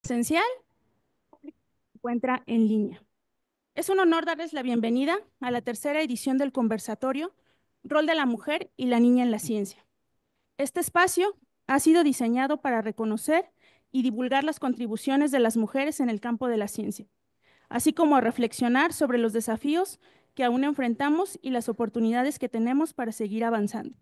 Esencial se encuentra en línea. Es un honor darles la bienvenida a la tercera edición del conversatorio Rol de la Mujer y la Niña en la Ciencia. Este espacio ha sido diseñado para reconocer y divulgar las contribuciones de las mujeres en el campo de la ciencia, así como a reflexionar sobre los desafíos que aún enfrentamos y las oportunidades que tenemos para seguir avanzando.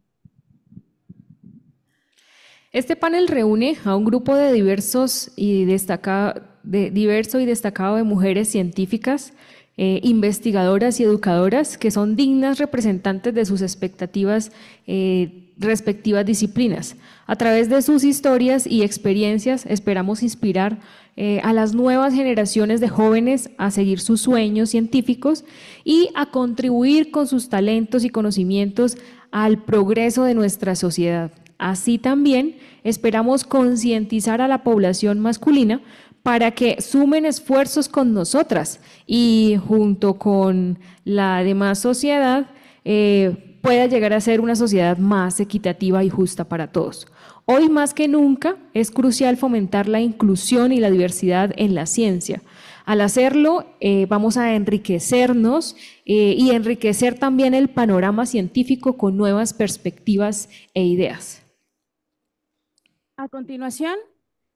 Este panel reúne a un grupo de diverso y destacado de mujeres científicas, investigadoras y educadoras que son dignas representantes de sus expectativas respectivas disciplinas. A través de sus historias y experiencias esperamos inspirar a las nuevas generaciones de jóvenes a seguir sus sueños científicos y a contribuir con sus talentos y conocimientos al progreso de nuestra sociedad. Así también esperamos concientizar a la población masculina para que sumen esfuerzos con nosotras y junto con la demás sociedad pueda llegar a ser una sociedad más equitativa y justa para todos. Hoy más que nunca es crucial fomentar la inclusión y la diversidad en la ciencia. Al hacerlo, vamos a enriquecernos y enriquecer también el panorama científico con nuevas perspectivas e ideas. A continuación,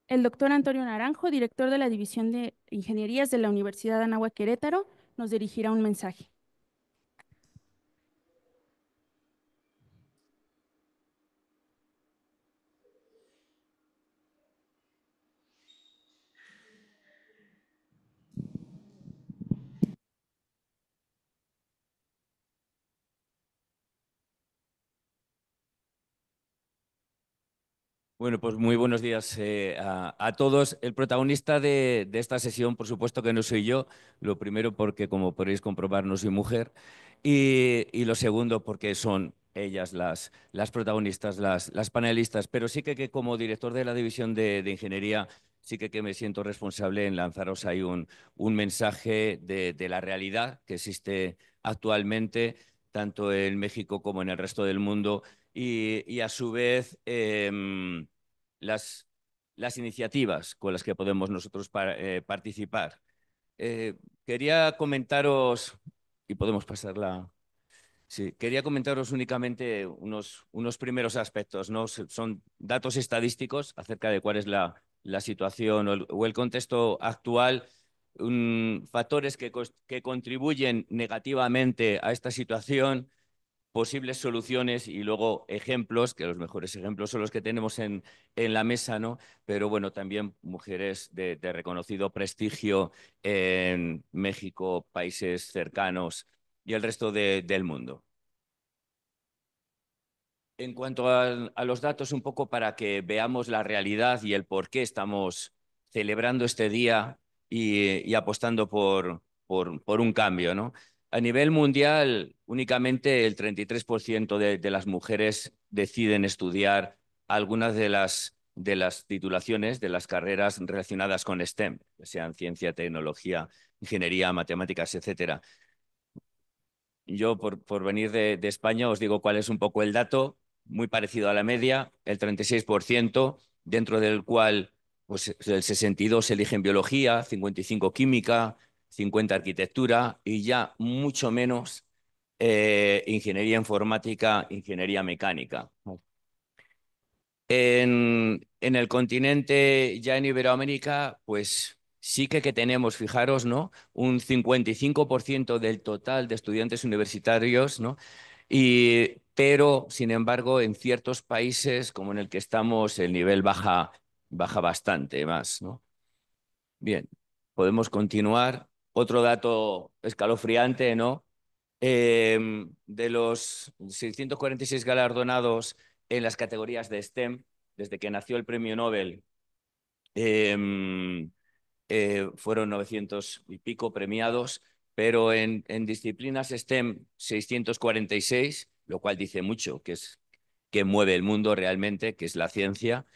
el doctor Antonio Naranjo, director de la División de Ingenierías de la Universidad Anáhuac Querétaro, nos dirigirá un mensaje. Bueno, pues muy buenos días a todos. El protagonista de esta sesión, por supuesto que no soy yo. Lo primero porque, como podéis comprobar, no soy mujer. Y lo segundo porque son ellas las protagonistas, las panelistas. Pero sí que como director de la División de Ingeniería, sí que me siento responsable en lanzaros ahí un mensaje de la realidad que existe actualmente, tanto en México como en el resto del mundo. Y a su vez las, las iniciativas con las que podemos nosotros participar. Quería comentaros, y podemos pasarla. Sí, quería comentaros únicamente unos primeros aspectos, ¿no? Son datos estadísticos acerca de cuál es la situación o el contexto actual, factores que contribuyen negativamente a esta situación, posibles soluciones y luego ejemplos, que los mejores ejemplos son los que tenemos en la mesa, ¿no? Pero bueno, también mujeres de reconocido prestigio en México, países cercanos y el resto del mundo. En cuanto a los datos, un poco para que veamos la realidad y el por qué estamos celebrando este día y apostando por un cambio, ¿no? A nivel mundial, únicamente el 33% de las mujeres deciden estudiar algunas de las titulaciones, de las carreras relacionadas con STEM, que sean ciencia, tecnología, ingeniería, matemáticas, etcétera. Yo, por venir de España, os digo cuál es un poco el dato, muy parecido a la media, el 36%, dentro del cual pues, el 62% eligen biología, 55% química, 50% arquitectura y ya mucho menos ingeniería informática, ingeniería mecánica. En el continente, ya en Iberoamérica, pues sí que tenemos, fijaros, ¿no? Un 55% del total de estudiantes universitarios, ¿no? Pero, sin embargo, en ciertos países, como en el que estamos, el nivel baja bastante más, ¿no? Bien, podemos continuar. Otro dato escalofriante, ¿no? De los 646 galardonados en las categorías de STEM, desde que nació el premio Nobel, eh, fueron 900 y pico premiados, pero en disciplinas STEM 646, lo cual dice mucho, que mueve el mundo realmente, que es la ciencia.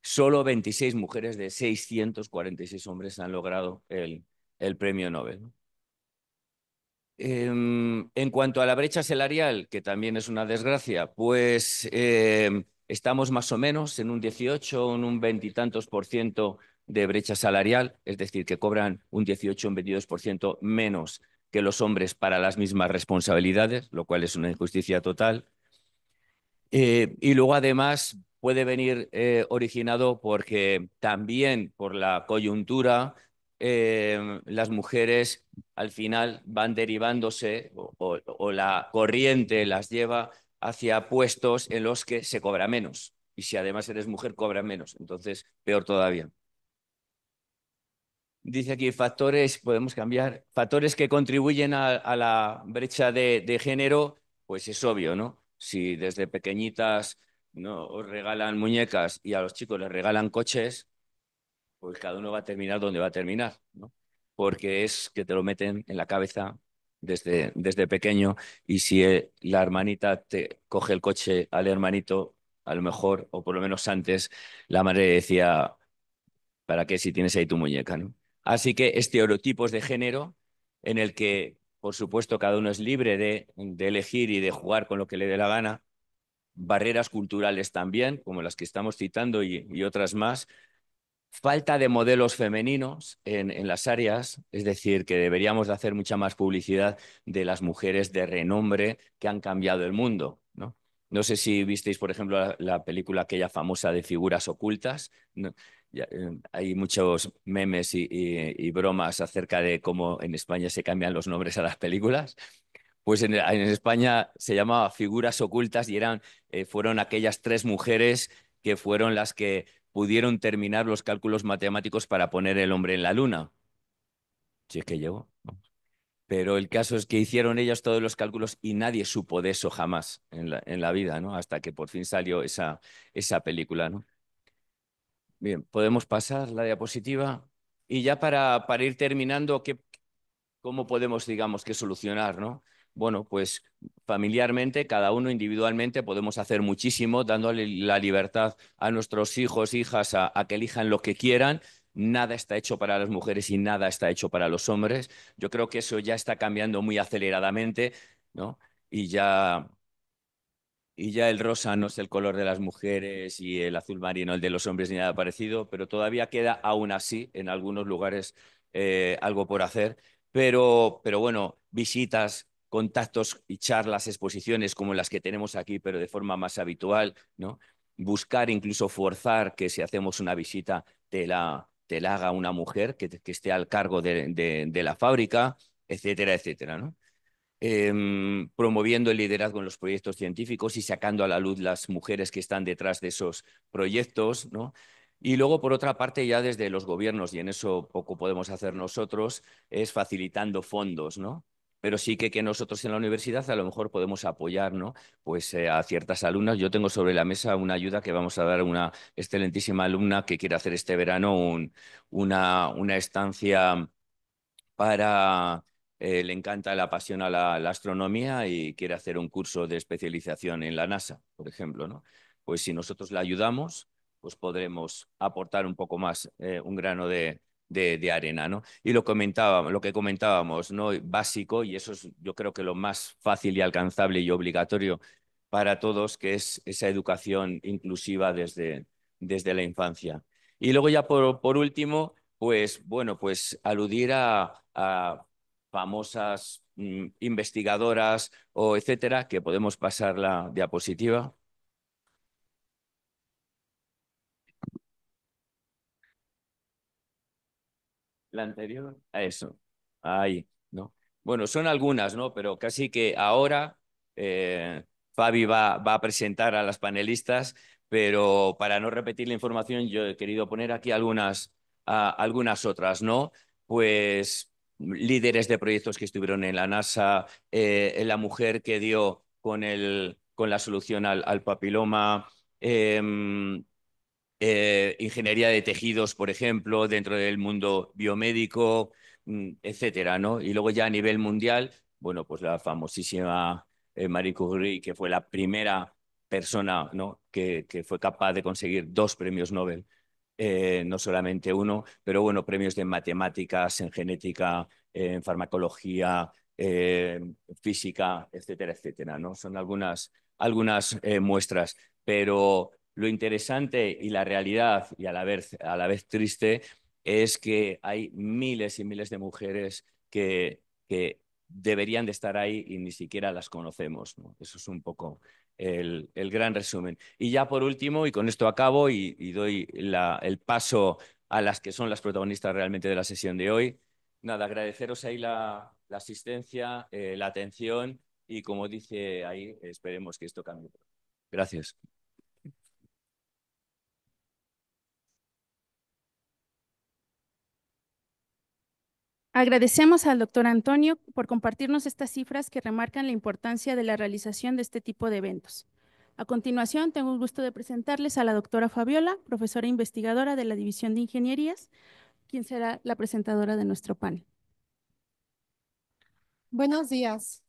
Solo 26 mujeres de 646 hombres han logrado el premio Nobel. En cuanto a la brecha salarial, que también es una desgracia, pues estamos más o menos en un 18, en un 20 y tantos % de brecha salarial, es decir, que cobran un 18 o un 22% menos que los hombres para las mismas responsabilidades, lo cual es una injusticia total. Y luego, además, puede venir originado porque también por la coyuntura, las mujeres al final van derivándose o la corriente las lleva hacia puestos en los que se cobra menos. Y si además eres mujer, cobra menos. Entonces, peor todavía. Dice aquí factores, podemos cambiar, factores que contribuyen a la brecha de género, pues es obvio, ¿no? Si desde pequeñitas, ¿no?, os regalan muñecas y a los chicos les regalan coches, pues cada uno va a terminar donde va a terminar, ¿no? Porque es que te lo meten en la cabeza desde pequeño, y si la hermanita te coge el coche al hermanito, a lo mejor, o por lo menos antes, la madre decía, ¿para qué si tienes ahí tu muñeca, ¿no? Así que estereotipos de género en el que, por supuesto, cada uno es libre de elegir y de jugar con lo que le dé la gana. Barreras culturales también, como las que estamos citando y otras más. Falta de modelos femeninos en las áreas, es decir, que deberíamos de hacer mucha más publicidad de las mujeres de renombre que han cambiado el mundo, ¿no? No sé si visteis, por ejemplo, la película aquella famosa de Figuras Ocultas. No, hay muchos memes y bromas acerca de cómo en España se cambian los nombres a las películas. Pues en España se llamaba Figuras Ocultas y fueron aquellas tres mujeres que fueron las que pudieron terminar los cálculos matemáticos para poner el hombre en la luna. Si es que llegó, ¿no? Pero el caso es que hicieron ellas todos los cálculos y nadie supo de eso jamás en la vida, ¿no? Hasta que por fin salió esa película, ¿no? Bien, podemos pasar la diapositiva. Y ya para ir terminando, ¿cómo podemos, digamos, que solucionar, ¿no? Bueno, pues familiarmente, cada uno individualmente podemos hacer muchísimo, dándole la libertad a nuestros hijos, hijas, a que elijan lo que quieran. Nada está hecho para las mujeres y nada está hecho para los hombres. Yo creo que eso ya está cambiando muy aceleradamente, ¿no? Y ya y ya el rosa no es el color de las mujeres y el azul marino el de los hombres ni nada parecido, pero todavía queda aún así en algunos lugares algo por hacer. Pero bueno, visitas, contactos y charlas, exposiciones como las que tenemos aquí, pero de forma más habitual, ¿no? Buscar, incluso forzar que si hacemos una visita te la haga una mujer que esté al cargo de la fábrica, etcétera, etcétera, ¿no? Promoviendo el liderazgo en los proyectos científicos y sacando a la luz las mujeres que están detrás de esos proyectos, ¿no? Y luego, por otra parte, ya desde los gobiernos, y en eso poco podemos hacer nosotros, es facilitando fondos, ¿no? Pero sí que nosotros en la universidad a lo mejor podemos apoyar, ¿no? Pues a ciertas alumnas. Yo tengo sobre la mesa una ayuda que vamos a dar a una excelentísima alumna que quiere hacer este verano una estancia para... le encanta, la apasiona la astronomía y quiere hacer un curso de especialización en la NASA, por ejemplo, ¿no? Pues si nosotros la ayudamos, pues podremos aportar un poco más, un grano de arena, ¿no? Y lo que comentábamos, ¿no? Básico, y eso es yo creo que lo más fácil y alcanzable y obligatorio para todos, que es esa educación inclusiva desde la infancia. Y luego ya por último, pues bueno, pues aludir a famosas investigadoras o etcétera, que podemos pasar la diapositiva. La anterior, a eso. Ahí, ¿no? Bueno, son algunas, ¿no? Pero casi que ahora Fabi va a presentar a las panelistas, pero para no repetir la información, yo he querido poner aquí algunas otras, ¿no? Pues líderes de proyectos que estuvieron en la NASA, la mujer que dio con la solución al papiloma, ingeniería de tejidos, por ejemplo, dentro del mundo biomédico, etcétera, ¿no? Y luego ya a nivel mundial, bueno, pues la famosísima Marie Curie, que fue la primera persona, ¿no?, que fue capaz de conseguir 2 premios Nobel, no solamente uno, pero bueno, premios en matemáticas, en genética, en farmacología, física, etcétera, etcétera, ¿no? Son algunas muestras, pero Lo interesante y la realidad, y a la vez triste, es que hay miles y miles de mujeres que deberían de estar ahí y ni siquiera las conocemos, ¿no? Eso es un poco el gran resumen. Y ya por último, y con esto acabo y doy el paso a las que son las protagonistas realmente de la sesión de hoy. Nada, agradeceros ahí la asistencia, la atención y como dice ahí, esperemos que esto cambie. Gracias. Agradecemos al doctor Antonio por compartirnos estas cifras que remarcan la importancia de la realización de este tipo de eventos. A continuación, tengo el gusto de presentarles a la doctora Fabiola, profesora investigadora de la División de Ingenierías, quien será la presentadora de nuestro panel. Buenos días.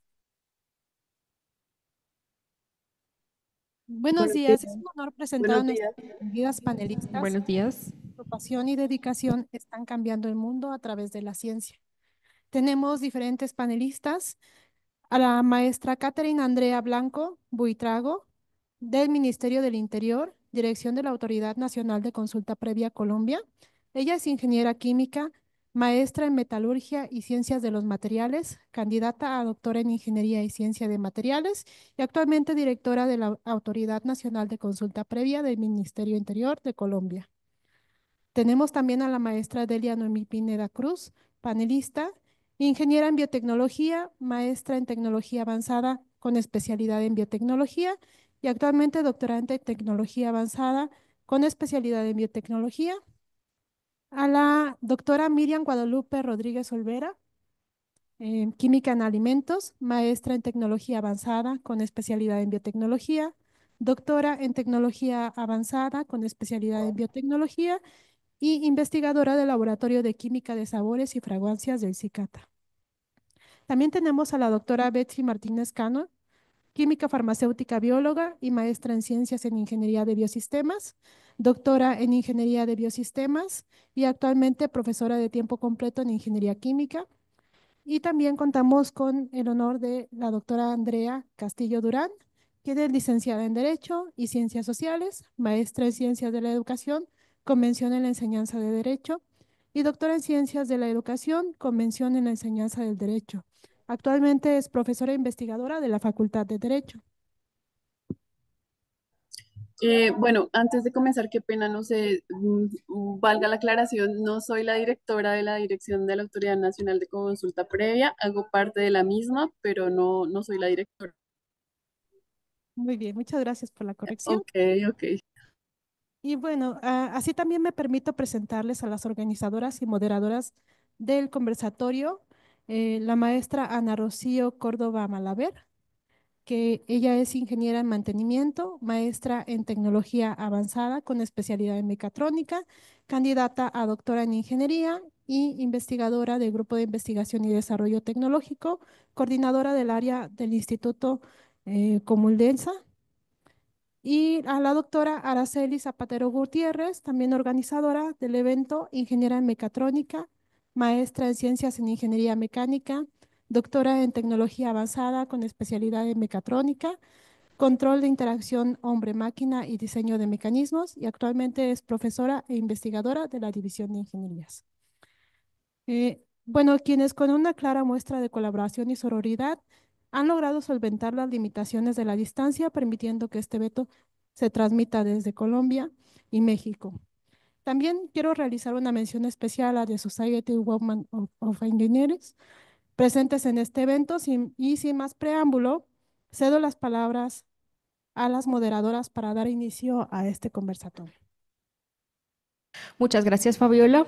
Buenos días. Es un honor presentar a nuestras distinguidas panelistas. Buenos días. Su pasión y dedicación están cambiando el mundo a través de la ciencia. Tenemos diferentes panelistas. A la maestra Catherine Andrea Blanco Buitrago, del Ministerio del Interior, Dirección de la Autoridad Nacional de Consulta Previa Colombia. Ella es ingeniera química, maestra en metalurgia y ciencias de los materiales, candidata a doctora en ingeniería y ciencia de materiales y actualmente directora de la Autoridad Nacional de Consulta Previa del Ministerio Interior de Colombia. Tenemos también a la maestra Delia Noemí Pineda Cruz, panelista, ingeniera en biotecnología, maestra en tecnología avanzada con especialidad en biotecnología y actualmente doctorante en tecnología avanzada con especialidad en biotecnología. A la doctora Miriam Guadalupe Rodríguez Olvera, química en alimentos, maestra en tecnología avanzada con especialidad en biotecnología, doctora en tecnología avanzada con especialidad en biotecnología y investigadora del Laboratorio de Química de Sabores y Fragancias del CICATA. También tenemos a la doctora Betsy Martínez Cano, química farmacéutica bióloga y maestra en ciencias en ingeniería de biosistemas, doctora en ingeniería de biosistemas y actualmente profesora de tiempo completo en ingeniería química. Y también contamos con el honor de la doctora Andrea Castillo Durán, quien es licenciada en Derecho y Ciencias Sociales, maestra en Ciencias de la Educación, Convención en la Enseñanza de Derecho, y doctora en Ciencias de la Educación, Convención en la Enseñanza del Derecho. Actualmente es profesora investigadora de la Facultad de Derecho. Bueno, antes de comenzar, qué pena, no sé, valga la aclaración, no soy la directora de la Dirección de la Autoridad Nacional de Consulta Previa, hago parte de la misma, pero no soy la directora. Muy bien, muchas gracias por la corrección. Ok, ok. Y bueno, así también me permito presentarles a las organizadoras y moderadoras del conversatorio, la maestra Ana Rocío Córdoba Malaver, que ella es ingeniera en mantenimiento, maestra en tecnología avanzada con especialidad en mecatrónica, candidata a doctora en ingeniería y investigadora del Grupo de Investigación y Desarrollo Tecnológico, coordinadora del área del Instituto Comuldensa. Y a la doctora Araceli Zapatero Gutiérrez, también organizadora del evento, ingeniera en mecatrónica, maestra en ciencias en ingeniería mecánica, doctora en tecnología avanzada con especialidad en mecatrónica, control de interacción hombre-máquina y diseño de mecanismos, y actualmente es profesora e investigadora de la División de Ingenierías. Bueno, quienes con una clara muestra de colaboración y sororidad han logrado solventar las limitaciones de la distancia, permitiendo que este evento se transmita desde Colombia y México. También quiero realizar una mención especial a The Society of Women of Engineers presentes en este evento y sin más preámbulo, cedo las palabras a las moderadoras para dar inicio a este conversatorio. Muchas gracias, Fabiola.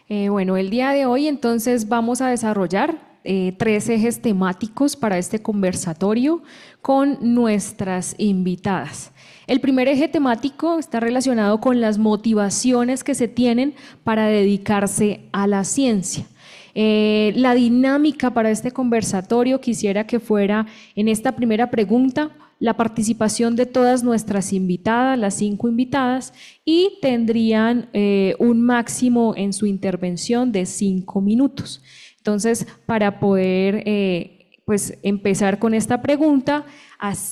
Bueno, el día de hoy entonces vamos a desarrollar 3 ejes temáticos para este conversatorio con nuestras invitadas. El primer eje temático está relacionado con las motivaciones que se tienen para dedicarse a la ciencia. La dinámica para este conversatorio quisiera que fuera en esta primera pregunta la participación de todas nuestras invitadas, las 5 invitadas, y tendrían un máximo en su intervención de 5 minutos. Entonces, para poder pues, empezar con esta pregunta,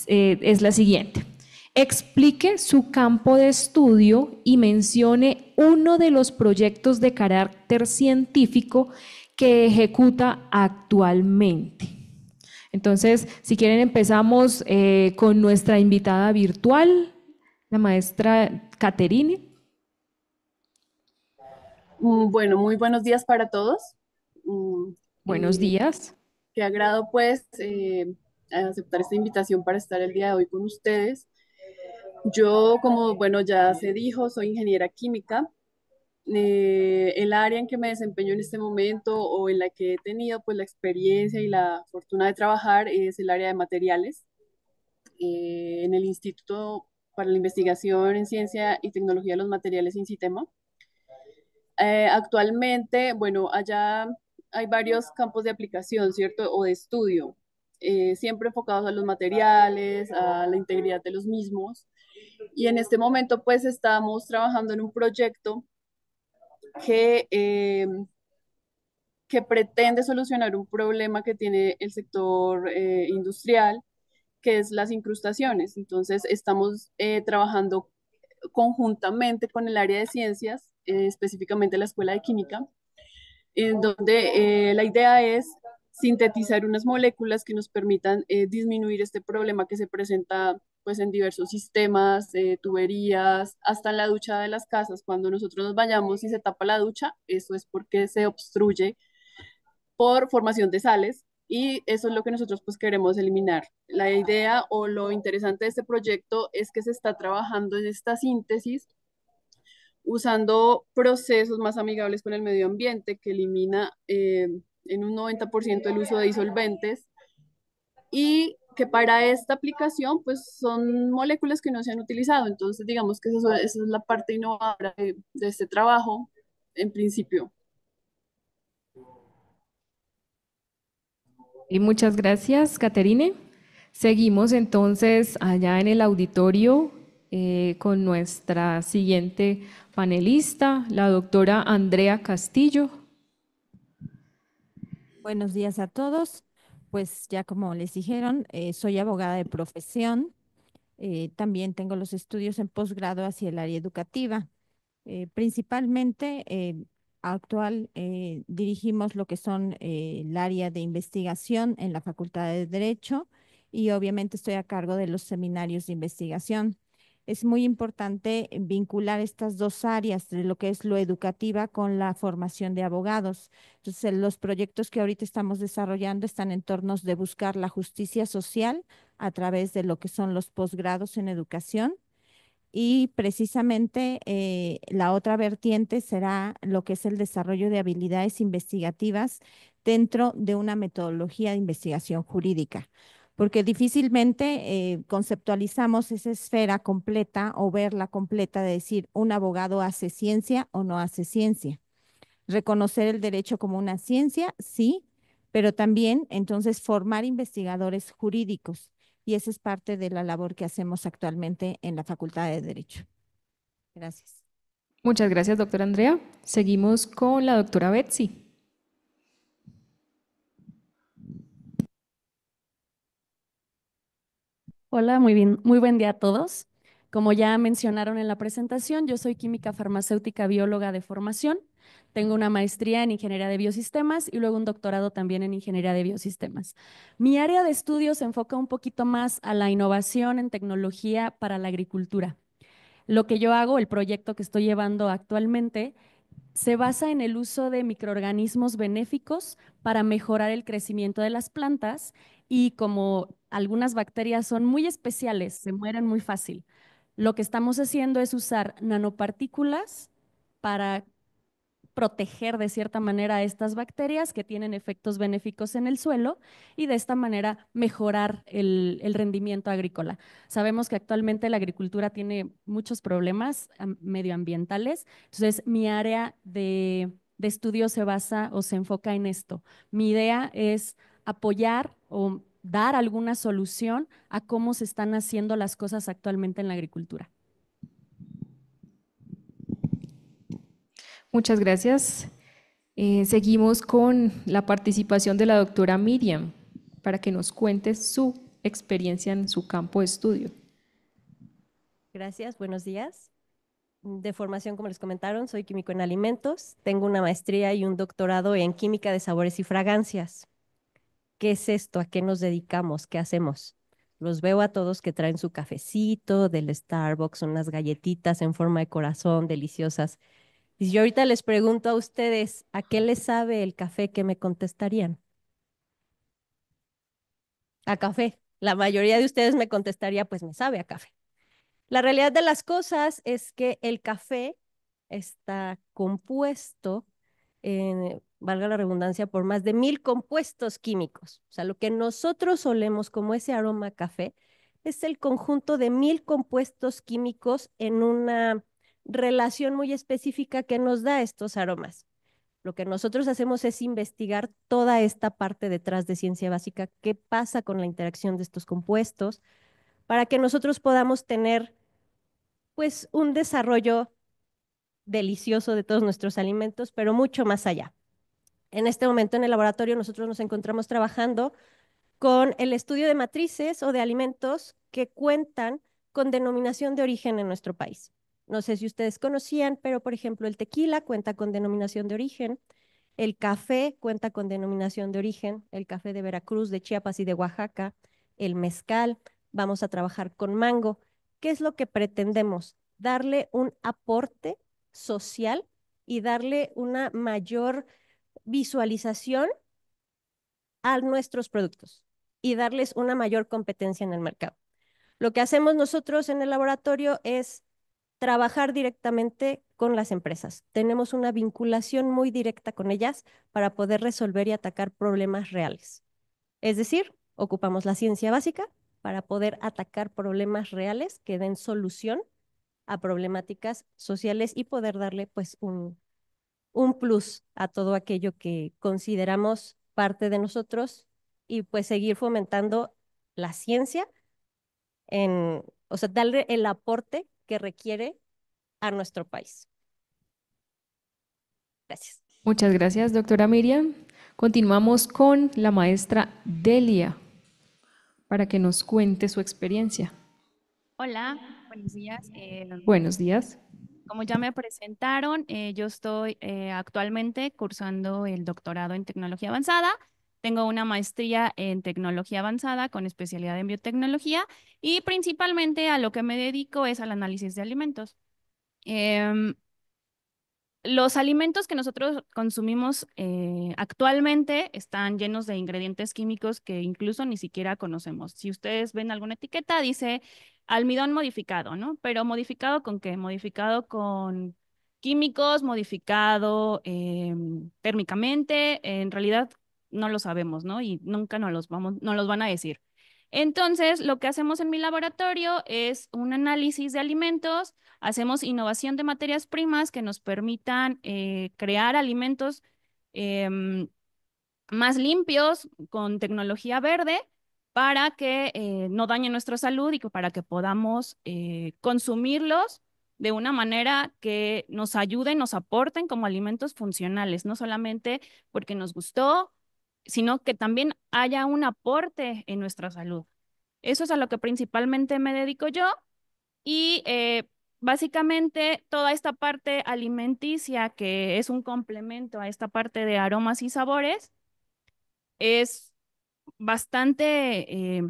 es la siguiente. explique su campo de estudio y mencione uno de los proyectos de carácter científico que ejecuta actualmente. Entonces, si quieren, empezamos con nuestra invitada virtual, la maestra Caterine. Bueno, muy buenos días para todos. Buenos días. Qué agrado pues aceptar esta invitación para estar el día de hoy con ustedes. Yo, como bueno, ya se dijo, soy ingeniera química. El área en que me desempeño en este momento o en la que he tenido pues la experiencia y la fortuna de trabajar es el área de materiales en el Instituto para la Investigación en Ciencia y Tecnología de los Materiales INCITEMA. Actualmente, bueno, allá hay varios campos de aplicación, ¿cierto? O de estudio, siempre enfocados a los materiales, a la integridad de los mismos. Y en este momento, pues, estamos trabajando en un proyecto que, que pretende solucionar un problema que tiene el sector industrial, que es las incrustaciones. Entonces, estamos trabajando conjuntamente con el área de ciencias, específicamente la Escuela de Química, en donde la idea es sintetizar unas moléculas que nos permitan disminuir este problema que se presenta pues en diversos sistemas, tuberías, hasta en la ducha de las casas. Cuando nosotros nos bañamos y se tapa la ducha, eso es porque se obstruye por formación de sales y eso es lo que nosotros pues queremos eliminar. La idea o lo interesante de este proyecto es que se está trabajando en esta síntesis usando procesos más amigables con el medio ambiente, que elimina en un 90% el uso de disolventes y que para esta aplicación pues son moléculas que no se han utilizado. Entonces digamos que esa es la parte innovadora de este trabajo en principio. Y muchas gracias, Caterine. Seguimos entonces allá en el auditorio con nuestra siguiente panelista, la doctora Andrea Castillo. Buenos días a todos. Pues ya como les dijeron, soy abogada de profesión. También tengo los estudios en posgrado hacia el área educativa. Principalmente dirigimos lo que son el área de investigación en la Facultad de Derecho y obviamente estoy a cargo de los seminarios de investigación. Es muy importante vincular estas dos áreas de lo que es lo educativa con la formación de abogados. Entonces, los proyectos que ahorita estamos desarrollando están en torno de buscar la justicia social a través de lo que son los posgrados en educación y precisamente la otra vertiente será lo que es el desarrollo de habilidades investigativas dentro de una metodología de investigación jurídica, porque difícilmente conceptualizamos esa esfera completa o verla completa de decir un abogado hace ciencia o no hace ciencia. Reconocer el derecho como una ciencia, sí, pero también entonces formar investigadores jurídicos. Y esa es parte de la labor que hacemos actualmente en la Facultad de Derecho. Gracias. Muchas gracias, doctora Andrea. Seguimos con la doctora Betsy. Hola, muy buen día a todos. Como ya mencionaron en la presentación, yo soy química farmacéutica bióloga de formación. Tengo una maestría en ingeniería de biosistemas y luego un doctorado también en ingeniería de biosistemas. Mi área de estudio se enfoca un poquito más a la innovación en tecnología para la agricultura. Lo que yo hago, el proyecto que estoy llevando actualmente, se basa en el uso de microorganismos benéficos para mejorar el crecimiento de las plantas y como algunas bacterias son muy especiales, se mueren muy fácil. Lo que estamos haciendo es usar nanopartículas para proteger de cierta manera a estas bacterias que tienen efectos benéficos en el suelo y de esta manera mejorar el rendimiento agrícola. Sabemos que actualmente la agricultura tiene muchos problemas medioambientales, entonces mi área de estudio se basa o se enfoca en esto. Mi idea es apoyar o dar alguna solución a cómo se están haciendo las cosas actualmente en la agricultura. Muchas gracias. Seguimos con la participación de la doctora Miriam para que nos cuente su experiencia en su campo de estudio. Gracias, buenos días. De formación, como les comentaron, soy químico en alimentos. Tengo una maestría y un doctorado en química de sabores y fragancias. ¿Qué es esto? ¿A qué nos dedicamos? ¿Qué hacemos? Los veo a todos que traen su cafecito del Starbucks, unas galletitas en forma de corazón deliciosas. Y si yo ahorita les pregunto a ustedes, ¿a qué les sabe el café? ¿Qué me contestarían? A café. La mayoría de ustedes me contestaría, pues me sabe a café. La realidad de las cosas es que el café está compuesto, valga la redundancia, por más de 1000 compuestos químicos. O sea, lo que nosotros olemos como ese aroma a café es el conjunto de 1000 compuestos químicos en una relación muy específica que nos da estos aromas. Lo que nosotros hacemos es investigar toda esta parte detrás de ciencia básica, qué pasa con la interacción de estos compuestos, para que nosotros podamos tener pues un desarrollo delicioso de todos nuestros alimentos, pero mucho más allá. En este momento en el laboratorio nosotros nos encontramos trabajando con el estudio de matrices o de alimentos que cuentan con denominación de origen en nuestro país. No sé si ustedes conocían, pero por ejemplo el tequila cuenta con denominación de origen, el café cuenta con denominación de origen, el café de Veracruz, de Chiapas y de Oaxaca, el mezcal, vamos a trabajar con mango. ¿Qué es lo que pretendemos? Darle un aporte social y darle una mayor visualización a nuestros productos y darles una mayor competencia en el mercado. Lo que hacemos nosotros en el laboratorio es trabajar directamente con las empresas. Tenemos una vinculación muy directa con ellas para poder resolver y atacar problemas reales. Es decir, ocupamos la ciencia básica para poder atacar problemas reales que den solución a problemáticas sociales y poder darle pues un plus a todo aquello que consideramos parte de nosotros y pues seguir fomentando la ciencia o sea, darle el aporte que requiere a nuestro país. Gracias. Muchas gracias, doctora Miriam. Continuamos con la maestra Delia para que nos cuente su experiencia. Hola, buenos días. Buenos días. Como ya me presentaron, yo estoy actualmente cursando el doctorado en tecnología avanzada. Tengo una maestría en tecnología avanzada con especialidad en biotecnología y principalmente a lo que me dedico es al análisis de alimentos. Em, los alimentos que nosotros consumimos actualmente están llenos de ingredientes químicos que incluso ni siquiera conocemos. Si ustedes ven alguna etiqueta, dice almidón modificado, ¿no? Pero ¿modificado con qué? Modificado con químicos, modificado térmicamente. En realidad no lo sabemos, ¿no? Y nunca nos los van a decir. Entonces, lo que hacemos en mi laboratorio es un análisis de alimentos. Hacemos innovación de materias primas que nos permitan crear alimentos em, más limpios con tecnología verde para que no dañen nuestra salud y para que podamos consumirlos de una manera que nos ayuden, nos aporten como alimentos funcionales, no solamente porque nos gustó, sino que también haya un aporte en nuestra salud. Eso es a lo que principalmente me dedico yo. Y básicamente toda esta parte alimenticia, que es un complemento a esta parte de aromas y sabores, es bastante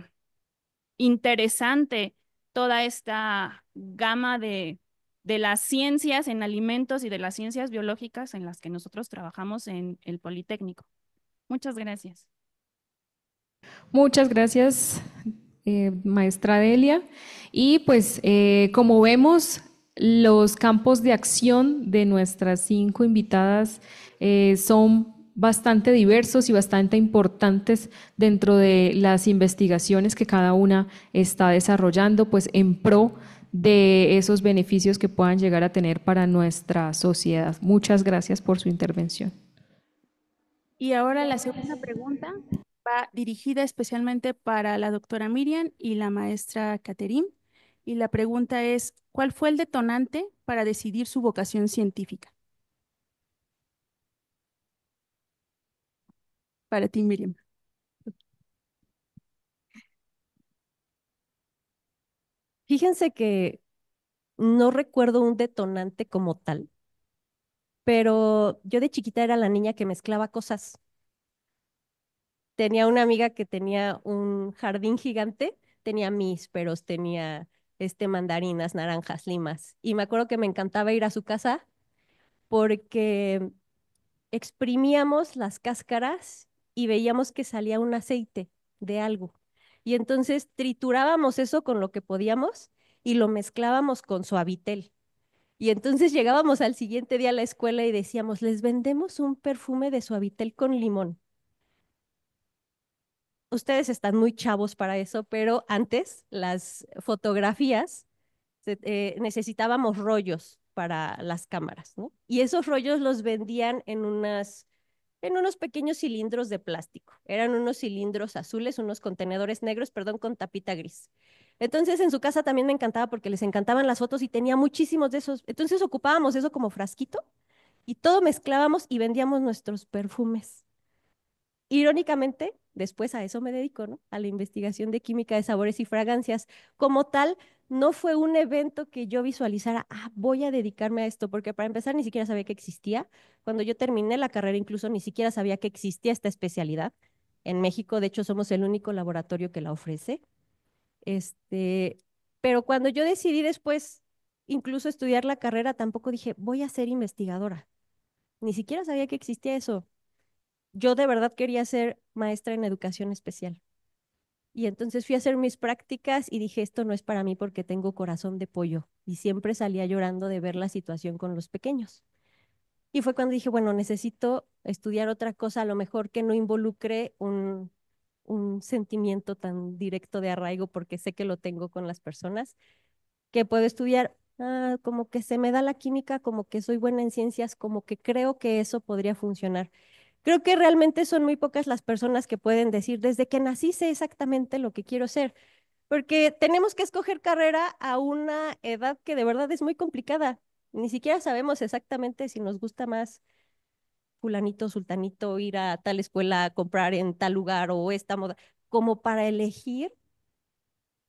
interesante toda esta gama de las ciencias en alimentos y de las ciencias biológicas en las que nosotros trabajamos en el Politécnico. Muchas gracias. Muchas gracias, maestra Delia. Y pues como vemos, los campos de acción de nuestras 5 invitadas son bastante diversos y bastante importantes dentro de las investigaciones que cada una está desarrollando, pues en pro de esos beneficios que puedan llegar a tener para nuestra sociedad. Muchas gracias por su intervención. Y ahora la segunda pregunta va dirigida especialmente para la doctora Miriam y la maestra Catherine. Y la pregunta es, ¿cuál fue el detonante para decidir su vocación científica? Para ti, Miriam. Fíjense que No recuerdo un detonante como tal, pero yo de chiquita era la niña que mezclaba cosas. Tenía una amiga que tenía un jardín gigante, tenía mísperos, tenía mandarinas, naranjas, limas. Y me acuerdo que me encantaba ir a su casa porque exprimíamos las cáscaras y veíamos que salía un aceite de algo. Y entonces triturábamos eso con lo que podíamos y lo mezclábamos con Suavitel. Y entonces llegábamos al siguiente día a la escuela y decíamos, les vendemos un perfume de Suavitel con limón. Ustedes están muy chavos para eso, pero antes las fotografías necesitábamos rollos para las cámaras, ¿no? Y esos rollos los vendían en unos pequeños cilindros de plástico. Eran unos cilindros azules, unos contenedores negros, perdón, con tapita gris. Entonces en su casa también me encantaba porque les encantaban las fotos y tenía muchísimos de esos. Entonces ocupábamos eso como frasquito y todo mezclábamos y vendíamos nuestros perfumes. Irónicamente, después a eso me dedico, ¿no? A la investigación de química de sabores y fragancias. Como tal, no fue un evento que yo visualizara, voy a dedicarme a esto, porque para empezar ni siquiera sabía que existía. Cuando yo terminé la carrera, incluso ni siquiera sabía que existía esta especialidad. En México, de hecho, somos el único laboratorio que la ofrece. Este, pero cuando yo decidí después incluso estudiar la carrera, tampoco dije, voy a ser investigadora. Ni siquiera sabía que existía eso. Yo de verdad quería ser maestra en educación especial. Y entonces fui a hacer mis prácticas y dije, esto no es para mí porque tengo corazón de pollo. Y siempre salía llorando de ver la situación con los pequeños. Y fue cuando dije, bueno, necesito estudiar otra cosa, a lo mejor que no involucre un sentimiento tan directo de arraigo, porque sé que lo tengo con las personas, que puedo estudiar, como que se me da la química, como que soy buena en ciencias, como que creo que eso podría funcionar. Creo que realmente son muy pocas las personas que pueden decir, desde que nací sé exactamente lo que quiero ser, porque tenemos que escoger carrera a una edad que de verdad es muy complicada. Ni siquiera sabemos exactamente si nos gusta más fulanito, sultanito, ir a tal escuela, a comprar en tal lugar o esta moda, como para elegir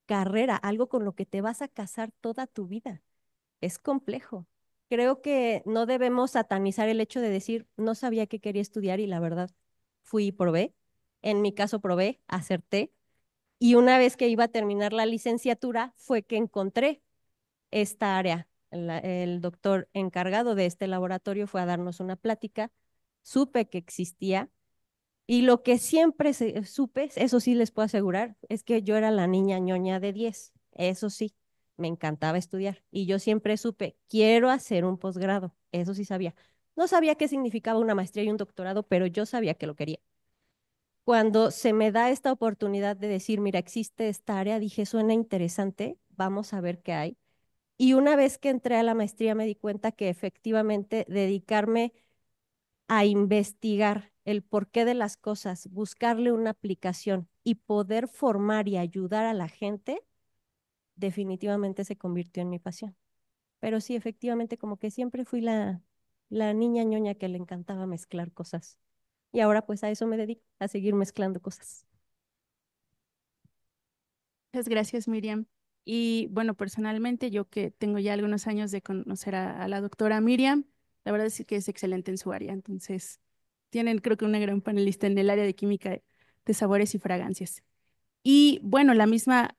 carrera, algo con lo que te vas a casar toda tu vida. Es complejo. Creo que no debemos satanizar el hecho de decir, no sabía que quería estudiar y la verdad fui y probé. En mi caso probé, acerté. Y una vez que iba a terminar la licenciatura fue que encontré esta área. El doctor encargado de este laboratorio fue a darnos una plática. Supe que existía y lo que siempre supe, eso sí les puedo asegurar, es que yo era la niña ñoña de 10. Eso sí, me encantaba estudiar. Y yo siempre supe, quiero hacer un posgrado. Eso sí sabía. No sabía qué significaba una maestría y un doctorado, pero yo sabía que lo quería. Cuando se me da esta oportunidad de decir, mira, existe esta área, dije, suena interesante, vamos a ver qué hay. Y una vez que entré a la maestría me di cuenta que efectivamente dedicarme a investigar el porqué de las cosas, buscarle una aplicación y poder formar y ayudar a la gente, definitivamente se convirtió en mi pasión. Pero sí, efectivamente, como que siempre fui la niña ñoña que le encantaba mezclar cosas. Y ahora pues a eso me dedico, a seguir mezclando cosas. Muchas gracias, Miriam. Y bueno, personalmente, yo que tengo ya algunos años de conocer a la doctora Miriam, la verdad es que es excelente en su área. Entonces, tienen creo que una gran panelista en el área de química de sabores y fragancias. Y bueno, la misma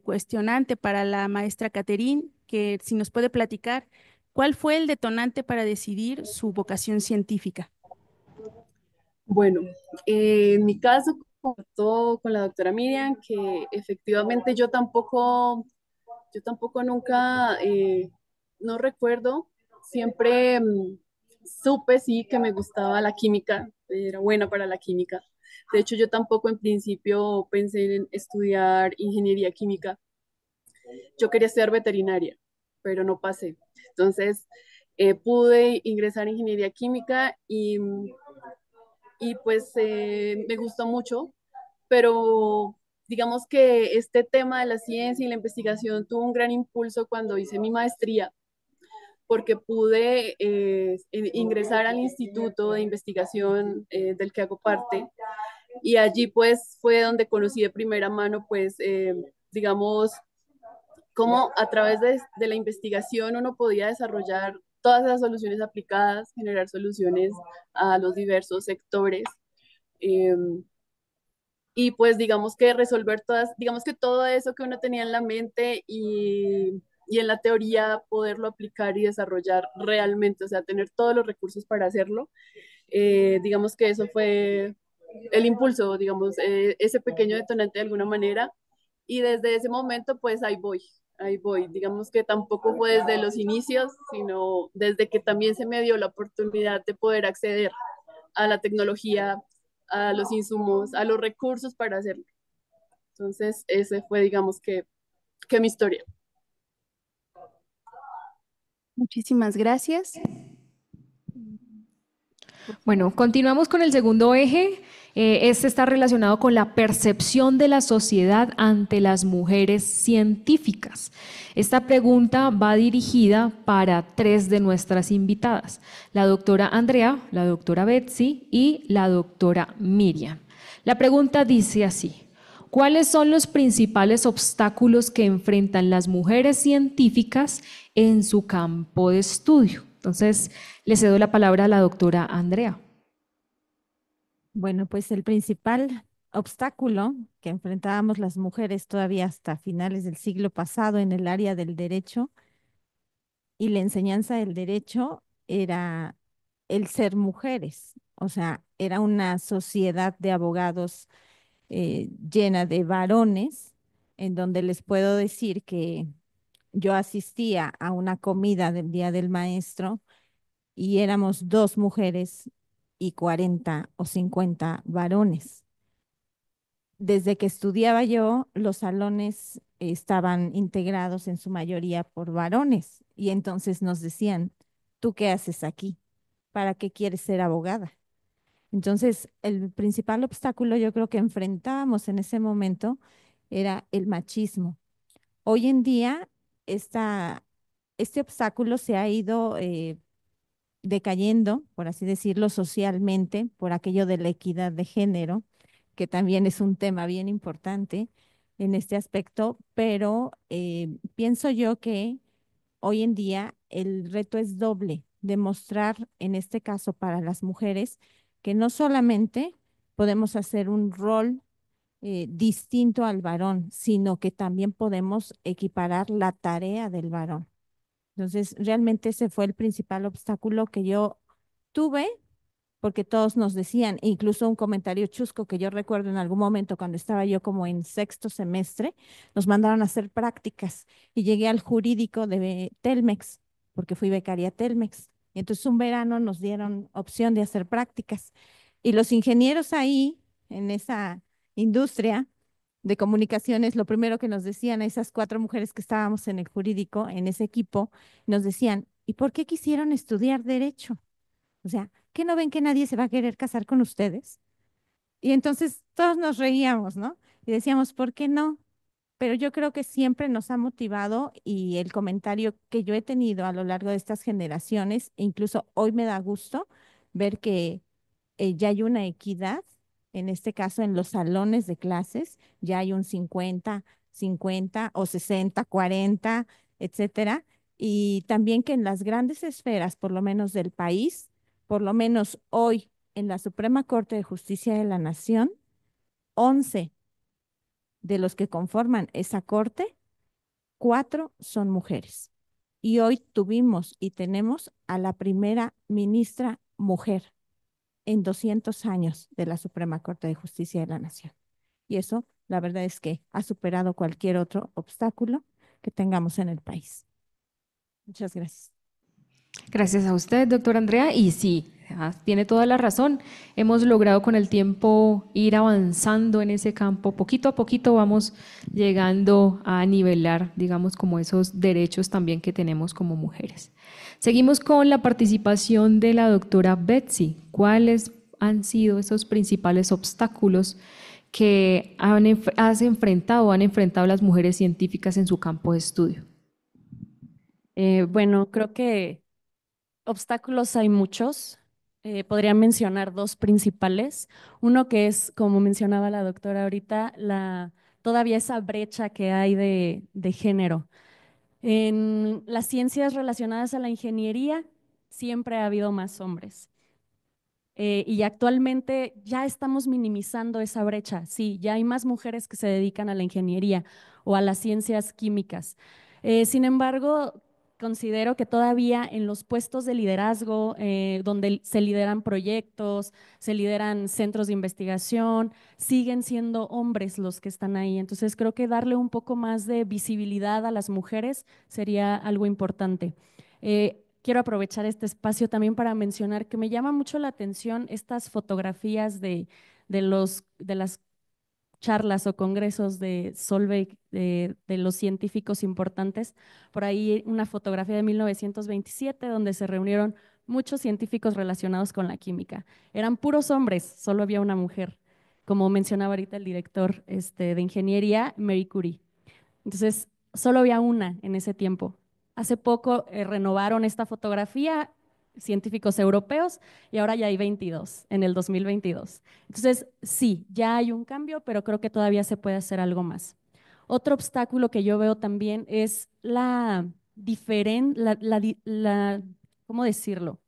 cuestionante para la maestra Catherine, que si nos puede platicar, ¿cuál fue el detonante para decidir su vocación científica? Bueno, en mi caso, todo con la doctora Miriam, que efectivamente yo tampoco nunca, no recuerdo, siempre supe sí que me gustaba la química, era buena para la química. De hecho, yo tampoco en principio pensé en estudiar ingeniería química. Yo quería estudiar veterinaria, pero no pasé. Entonces, pude ingresar en ingeniería química y pues me gustó mucho, pero digamos que este tema de la ciencia y la investigación tuvo un gran impulso cuando hice mi maestría, porque pude ingresar al instituto de investigación del que hago parte y allí pues fue donde conocí de primera mano pues digamos cómo a través de la investigación uno podía desarrollar todas esas soluciones aplicadas, generar soluciones a los diversos sectores. Y pues digamos que resolver todas, digamos que todo eso que uno tenía en la mente y en la teoría poderlo aplicar y desarrollar realmente, o sea, tener todos los recursos para hacerlo. Digamos que eso fue el impulso, digamos, ese pequeño detonante de alguna manera. Y desde ese momento, pues ahí voy. Digamos que tampoco fue desde los inicios, sino desde que también se me dio la oportunidad de poder acceder a la tecnología, a los insumos, a los recursos para hacerlo. Entonces, ese fue, digamos que mi historia. Muchísimas gracias. Bueno, continuamos con el segundo eje. Este está relacionado con la percepción de la sociedad ante las mujeres científicas. Esta pregunta va dirigida para 3 de nuestras invitadas, la doctora Andrea, la doctora Betsy y la doctora Miriam. La pregunta dice así: ¿cuáles son los principales obstáculos que enfrentan las mujeres científicas en su campo de estudio? Entonces, le cedo la palabra a la doctora Andrea. Bueno, pues el principal obstáculo que enfrentábamos las mujeres todavía hasta finales del siglo pasado en el área del derecho y la enseñanza del derecho era el ser mujeres. O sea, era una sociedad de abogados llena de varones, en donde les puedo decir que yo asistía a una comida del Día del Maestro y éramos 2 mujeres y 40 o 50 varones. Desde que estudiaba yo, los salones estaban integrados en su mayoría por varones y entonces nos decían, ¿tú qué haces aquí? ¿Para qué quieres ser abogada? Entonces, el principal obstáculo yo creo que enfrentábamos en ese momento era el machismo. Hoy en día, este obstáculo se ha ido decayendo, por así decirlo, socialmente, por aquello de la equidad de género, que también es un tema bien importante en este aspecto, pero pienso yo que hoy en día el reto es doble, demostrar en este caso para las mujeres que no solamente podemos hacer un rol distinto al varón, sino que también podemos equiparar la tarea del varón. Entonces, realmente ese fue el principal obstáculo que yo tuve, porque todos nos decían, e incluso un comentario chusco que yo recuerdo en algún momento cuando estaba yo como en 6º semestre, nos mandaron a hacer prácticas y llegué al jurídico de Telmex, porque fui becaria Telmex. Y entonces un verano nos dieron opción de hacer prácticas. Y los ingenieros ahí, en esa industria, de comunicaciones, lo primero que nos decían a esas 4 mujeres que estábamos en el jurídico, en ese equipo, nos decían, ¿y por qué quisieron estudiar derecho? O sea, ¿qué no ven que nadie se va a querer casar con ustedes? Y entonces todos nos reíamos, ¿no? Y decíamos, ¿por qué no? Pero yo creo que siempre nos ha motivado y el comentario que yo he tenido a lo largo de estas generaciones, e incluso hoy me da gusto ver que ya hay una equidad, en este caso en los salones de clases, ya hay un 50-50 o 60-40, etcétera. Y también que en las grandes esferas, por lo menos del país, por lo menos hoy en la Suprema Corte de Justicia de la Nación, 11 de los que conforman esa corte, 4 son mujeres. Y hoy tuvimos y tenemos a la primera ministra mujer en 200 años de la Suprema Corte de Justicia de la Nación. Y eso, la verdad es que ha superado cualquier otro obstáculo que tengamos en el país. Muchas gracias. Gracias a usted, doctora Andrea. Y sí, tiene toda la razón. Hemos logrado con el tiempo ir avanzando en ese campo. Poquito a poquito vamos llegando a nivelar, digamos, como esos derechos también que tenemos como mujeres. Seguimos con la participación de la doctora Betsy. ¿Cuáles han sido esos principales obstáculos que han enfrentado las mujeres científicas en su campo de estudio? Bueno, creo que obstáculos hay muchos. Podría mencionar 2 principales. Uno que es, como mencionaba la doctora ahorita, la todavía esa brecha que hay de género. En las ciencias relacionadas a la ingeniería siempre ha habido más hombres. Y actualmente ya estamos minimizando esa brecha. Sí, ya hay más mujeres que se dedican a la ingeniería o a las ciencias químicas. Sin embargo, considero que todavía en los puestos de liderazgo, donde se lideran proyectos, se lideran centros de investigación, siguen siendo hombres los que están ahí. Entonces, creo que darle un poco más de visibilidad a las mujeres sería algo importante. Quiero aprovechar este espacio también para mencionar que me llama mucho la atención estas fotografías de las charlas o congresos de Solveig, de los científicos importantes. Por ahí una fotografía de 1927 donde se reunieron muchos científicos relacionados con la química. Eran puros hombres, solo había una mujer, como mencionaba ahorita el director de ingeniería, Marie Curie. Entonces, solo había una en ese tiempo. Hace poco renovaron esta fotografía científicos europeos y ahora ya hay 22 en el 2022. Entonces, sí, ya hay un cambio, pero creo que todavía se puede hacer algo más. Otro obstáculo que yo veo también es ¿cómo decirlo?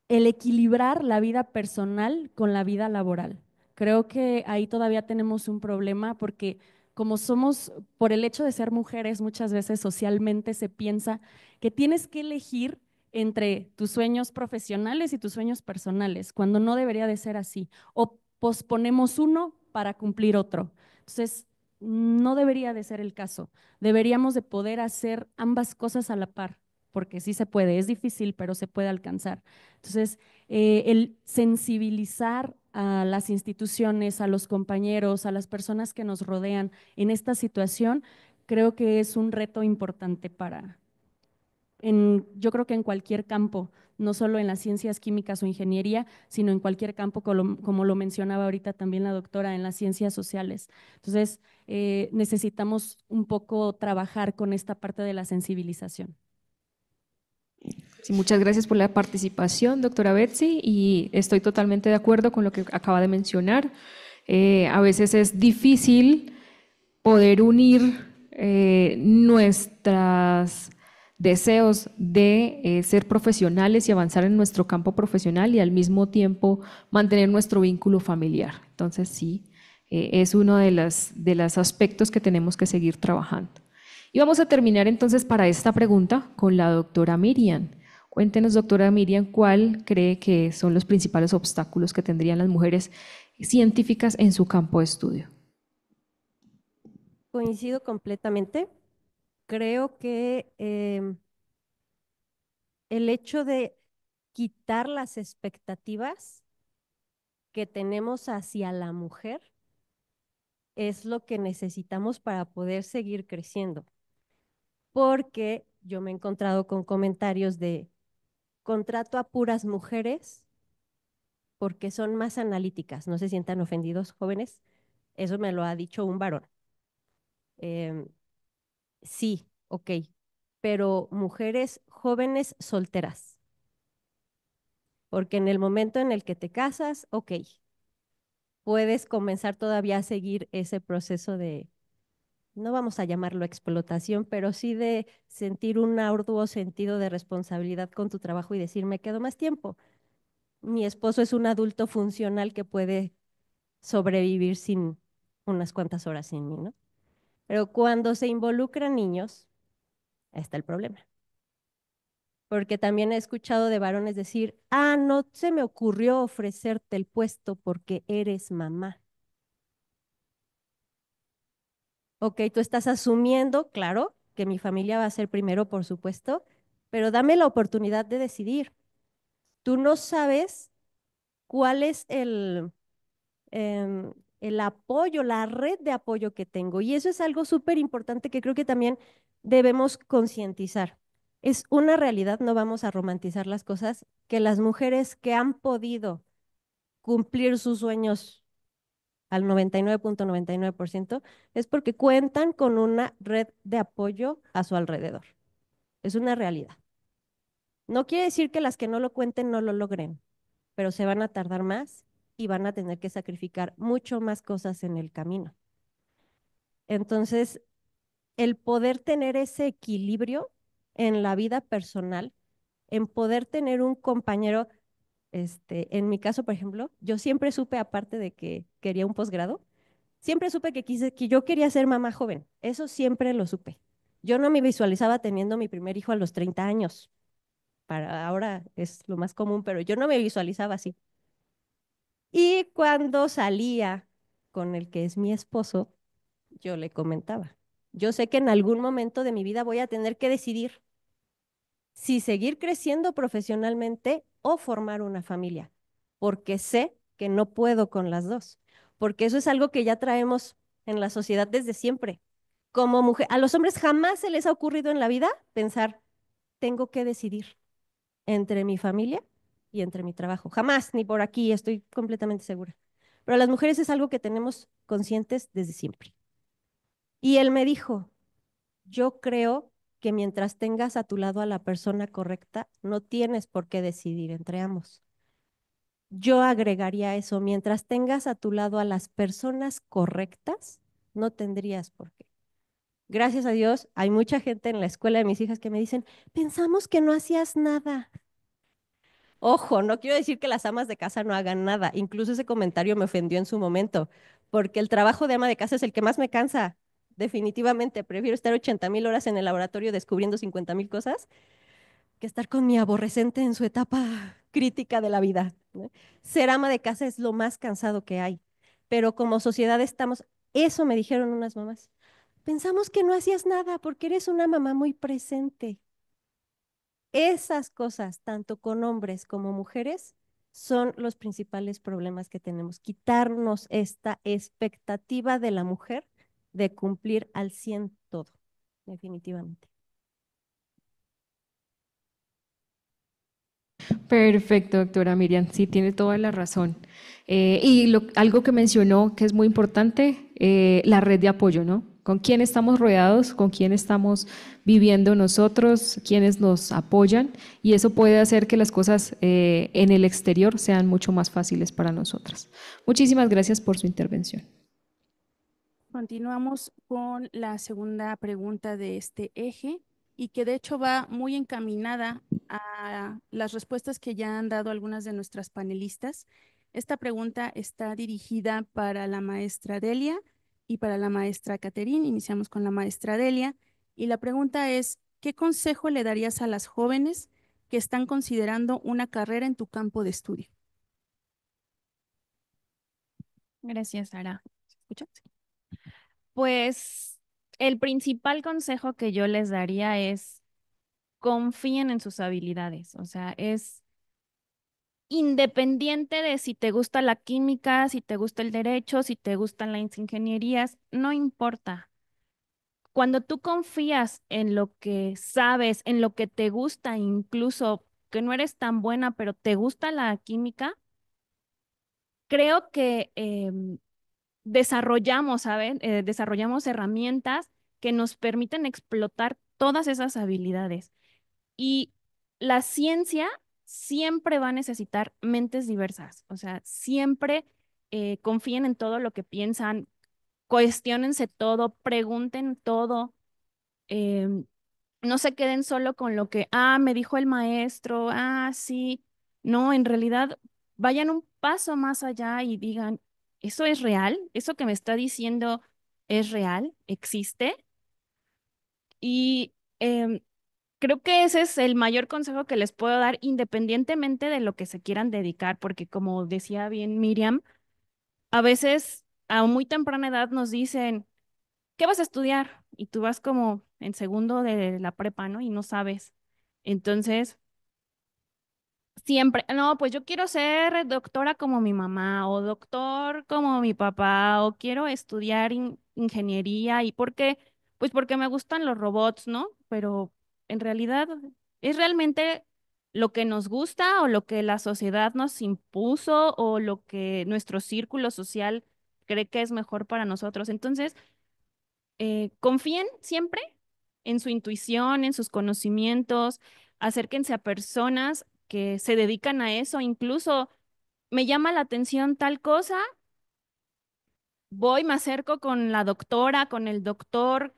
El equilibrar la vida personal con la vida laboral. Creo que ahí todavía tenemos un problema porque como somos, por el hecho de ser mujeres, muchas veces socialmente se piensa que tienes que elegir entre tus sueños profesionales y tus sueños personales, cuando no debería de ser así. O posponemos uno para cumplir otro. Entonces, no debería de ser el caso. Deberíamos de poder hacer ambas cosas a la par, porque sí se puede, es difícil, pero se puede alcanzar. Entonces, el sensibilizar a las instituciones, a los compañeros, a las personas que nos rodean en esta situación, creo que es un reto importante yo creo que en cualquier campo, no solo en las ciencias químicas o ingeniería, sino en cualquier campo, como lo mencionaba ahorita también la doctora, en las ciencias sociales. Entonces, necesitamos un poco trabajar con esta parte de la sensibilización. Sí, muchas gracias por la participación, doctora Betsy, y estoy totalmente de acuerdo con lo que acaba de mencionar. A veces es difícil poder unir nuestros deseos de ser profesionales y avanzar en nuestro campo profesional y al mismo tiempo mantener nuestro vínculo familiar. Entonces, sí, es uno de los aspectos que tenemos que seguir trabajando. Y vamos a terminar entonces para esta pregunta con la doctora Miriam. Cuéntenos, doctora Miriam, ¿cuál cree que son los principales obstáculos que tendrían las mujeres científicas en su campo de estudio? Coincido completamente. Creo que el hecho de quitar las expectativas que tenemos hacia la mujer es lo que necesitamos para poder seguir creciendo. Porque yo me he encontrado con comentarios de contrato a puras mujeres porque son más analíticas. No se sientan ofendidos, jóvenes. Eso me lo ha dicho un varón. Sí, ok, pero mujeres jóvenes solteras. Porque en el momento en el que te casas, ok, puedes comenzar todavía a seguir ese proceso de, no vamos a llamarlo explotación, pero sí de sentir un arduo sentido de responsabilidad con tu trabajo y decir, me quedo más tiempo. Mi esposo es un adulto funcional que puede sobrevivir sin unas cuantas horas sin mí, ¿no? Pero cuando se involucran niños, ahí está el problema. Porque también he escuchado de varones decir, no se me ocurrió ofrecerte el puesto porque eres mamá. Ok, tú estás asumiendo, claro, que mi familia va a ser primero, por supuesto, pero dame la oportunidad de decidir. Tú no sabes cuál es el apoyo, la red de apoyo que tengo. Y eso es algo súper importante que creo que también debemos concientizar. Es una realidad, no vamos a romantizar las cosas, que las mujeres que han podido cumplir sus sueños al 99.99% es porque cuentan con una red de apoyo a su alrededor. Es una realidad. No quiere decir que las que no lo cuenten no lo logren, pero se van a tardar más y van a tener que sacrificar mucho más cosas en el camino. Entonces, el poder tener ese equilibrio en la vida personal, en poder tener un compañero, en mi caso, por ejemplo, yo siempre supe, aparte de que quería un posgrado, siempre supe que yo quería ser mamá joven. Eso siempre lo supe. Yo no me visualizaba teniendo mi primer hijo a los 30 años. Para ahora es lo más común, pero yo no me visualizaba así. Y cuando salía con el que es mi esposo, yo le comentaba, yo sé que en algún momento de mi vida voy a tener que decidir si seguir creciendo profesionalmente o formar una familia, porque sé que no puedo con las dos, porque eso es algo que ya traemos en la sociedad desde siempre. Como mujer, a los hombres jamás se les ha ocurrido en la vida pensar, tengo que decidir entre mi familia y entre mi trabajo. Jamás, ni por aquí, estoy completamente segura. Pero a las mujeres es algo que tenemos conscientes desde siempre. Y él me dijo, yo creo que mientras tengas a tu lado a la persona correcta, no tienes por qué decidir entre ambos. Yo agregaría eso, mientras tengas a tu lado a las personas correctas, no tendrías por qué. Gracias a Dios, hay mucha gente en la escuela de mis hijas que me dicen, pensamos que no hacías nada. Ojo, no quiero decir que las amas de casa no hagan nada. Incluso ese comentario me ofendió en su momento, porque el trabajo de ama de casa es el que más me cansa. Definitivamente, prefiero estar 80,000 horas en el laboratorio descubriendo 50,000 cosas que estar con mi aborrecente en su etapa crítica de la vida, ¿no? Ser ama de casa es lo más cansado que hay, pero como sociedad eso me dijeron unas mamás, pensamos que no hacías nada porque eres una mamá muy presente. Esas cosas, tanto con hombres como mujeres, son los principales problemas que tenemos. Quitarnos esta expectativa de la mujer de cumplir al 100 todo, definitivamente. Perfecto, doctora Miriam, sí, tiene toda la razón. Algo que mencionó que es muy importante, la red de apoyo, ¿no? Con quién estamos rodeados, con quién estamos viviendo nosotros, quiénes nos apoyan, y eso puede hacer que las cosas en el exterior sean mucho más fáciles para nosotras. Muchísimas gracias por su intervención. Continuamos con la segunda pregunta de este eje y que de hecho va muy encaminada a las respuestas que ya han dado algunas de nuestras panelistas. Esta pregunta está dirigida para la maestra Delia y para la maestra Caterine. Iniciamos con la maestra Delia y la pregunta es, ¿qué consejo le darías a las jóvenes que están considerando una carrera en tu campo de estudio? Gracias, Sara. ¿Se escucha? Sí. Pues el principal consejo que yo les daría es confíen en sus habilidades. O sea, es independiente de si te gusta la química, si te gusta el derecho, si te gustan las ingenierías, no importa. Cuando tú confías en lo que sabes, en lo que te gusta, incluso que no eres tan buena, pero te gusta la química, creo que desarrollamos, ¿saben? Desarrollamos herramientas que nos permiten explotar todas esas habilidades. Y la ciencia siempre va a necesitar mentes diversas, o sea, siempre confíen en todo lo que piensan, cuestiónense todo, pregunten todo, em, no se queden solo con lo que, me dijo el maestro, sí. No, en realidad vayan un paso más allá y digan, ¿eso es real? ¿Eso que me está diciendo es real? ¿Existe? Y creo que ese es el mayor consejo que les puedo dar independientemente de lo que se quieran dedicar, porque como decía bien Miriam, a veces a muy temprana edad nos dicen, ¿qué vas a estudiar? Y tú vas como en segundo de la prepa, ¿no? Y no sabes. Entonces, siempre, no, pues yo quiero ser doctora como mi mamá o doctor como mi papá o quiero estudiar ingeniería. ¿Y por qué? Pues porque me gustan los robots, ¿no? Pero en realidad es realmente lo que nos gusta o lo que la sociedad nos impuso o lo que nuestro círculo social cree que es mejor para nosotros. Entonces, confíen siempre en su intuición, en sus conocimientos, acérquense a personas que se dedican a eso, incluso me llama la atención tal cosa, voy, me acerco con la doctora, con el doctor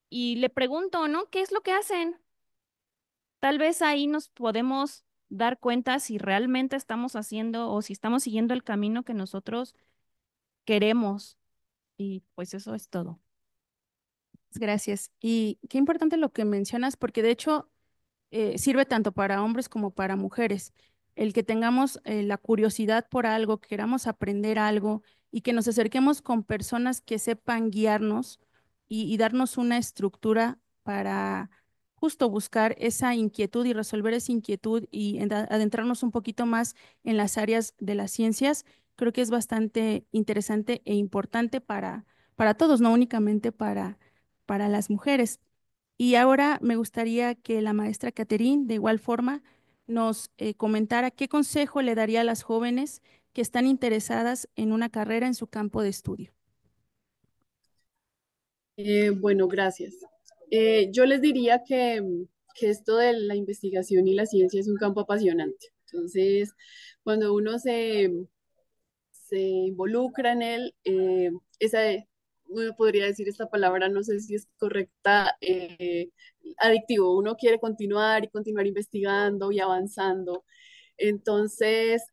y le pregunto, ¿no? ¿Qué es lo que hacen? Tal vez ahí nos podemos dar cuenta si realmente estamos haciendo o si estamos siguiendo el camino que nosotros queremos. Y pues eso es todo. Gracias. Y qué importante lo que mencionas, porque de hecho sirve tanto para hombres como para mujeres. El que tengamos la curiosidad por algo, que queramos aprender algo y que nos acerquemos con personas que sepan guiarnos y darnos una estructura para justo buscar esa inquietud y resolver esa inquietud y adentrarnos un poquito más en las áreas de las ciencias, creo que es bastante interesante e importante para todos, no únicamente para las mujeres. Y ahora me gustaría que la maestra Catherine, de igual forma, nos comentara qué consejo le daría a las jóvenes que están interesadas en una carrera en su campo de estudio. Bueno, gracias. Yo les diría que esto de la investigación y la ciencia es un campo apasionante. Entonces, cuando uno se involucra en él, uno podría decir esta palabra, no sé si es correcta, adictivo. Uno quiere continuar y continuar investigando y avanzando. Entonces,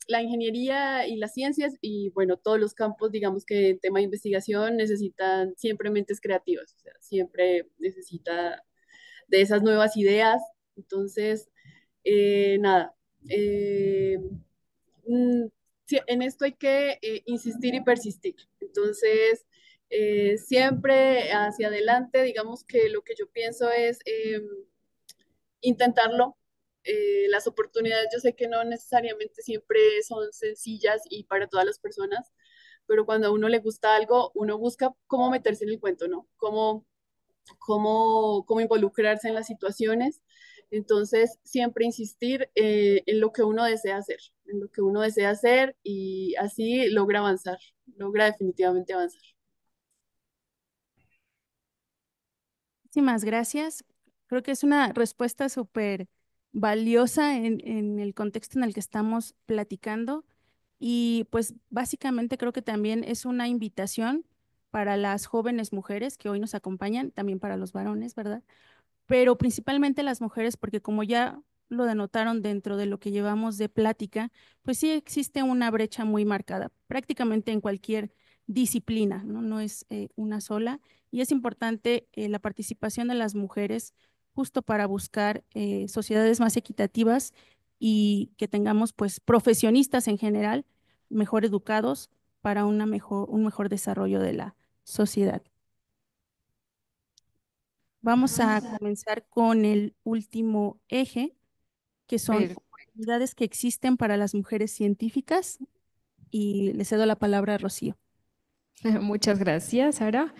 la ingeniería y las ciencias y bueno, todos los campos, digamos que en tema de investigación necesitan siempre mentes creativas, o sea, siempre necesita de esas nuevas ideas. Entonces, nada, eh, mm, sí, en esto hay que insistir y persistir. Entonces, siempre hacia adelante, digamos que lo que yo pienso es intentarlo. Las oportunidades yo sé que no necesariamente siempre son sencillas y para todas las personas, pero cuando a uno le gusta algo, uno busca cómo meterse en el cuento, ¿no? Cómo involucrarse en las situaciones. Entonces, siempre insistir en lo que uno desea hacer, en lo que uno desea hacer y así logra avanzar, logra definitivamente avanzar. Muchísimas gracias. Creo que es una respuesta súper valiosa en el contexto en el que estamos platicando. Y pues básicamente creo que también es una invitación para las jóvenes mujeres que hoy nos acompañan, también para los varones, ¿verdad? Pero principalmente las mujeres, porque como ya lo denotaron dentro de lo que llevamos de plática, pues sí existe una brecha muy marcada, prácticamente en cualquier disciplina, ¿no? No es una sola, y es importante la participación de las mujeres justo para buscar sociedades más equitativas y que tengamos pues profesionistas en general mejor educados para un mejor desarrollo de la sociedad. Vamos a comenzar con el último eje, que son Per- oportunidades que existen para las mujeres científicas. Y le cedo la palabra a Rocío. Muchas gracias, Sara.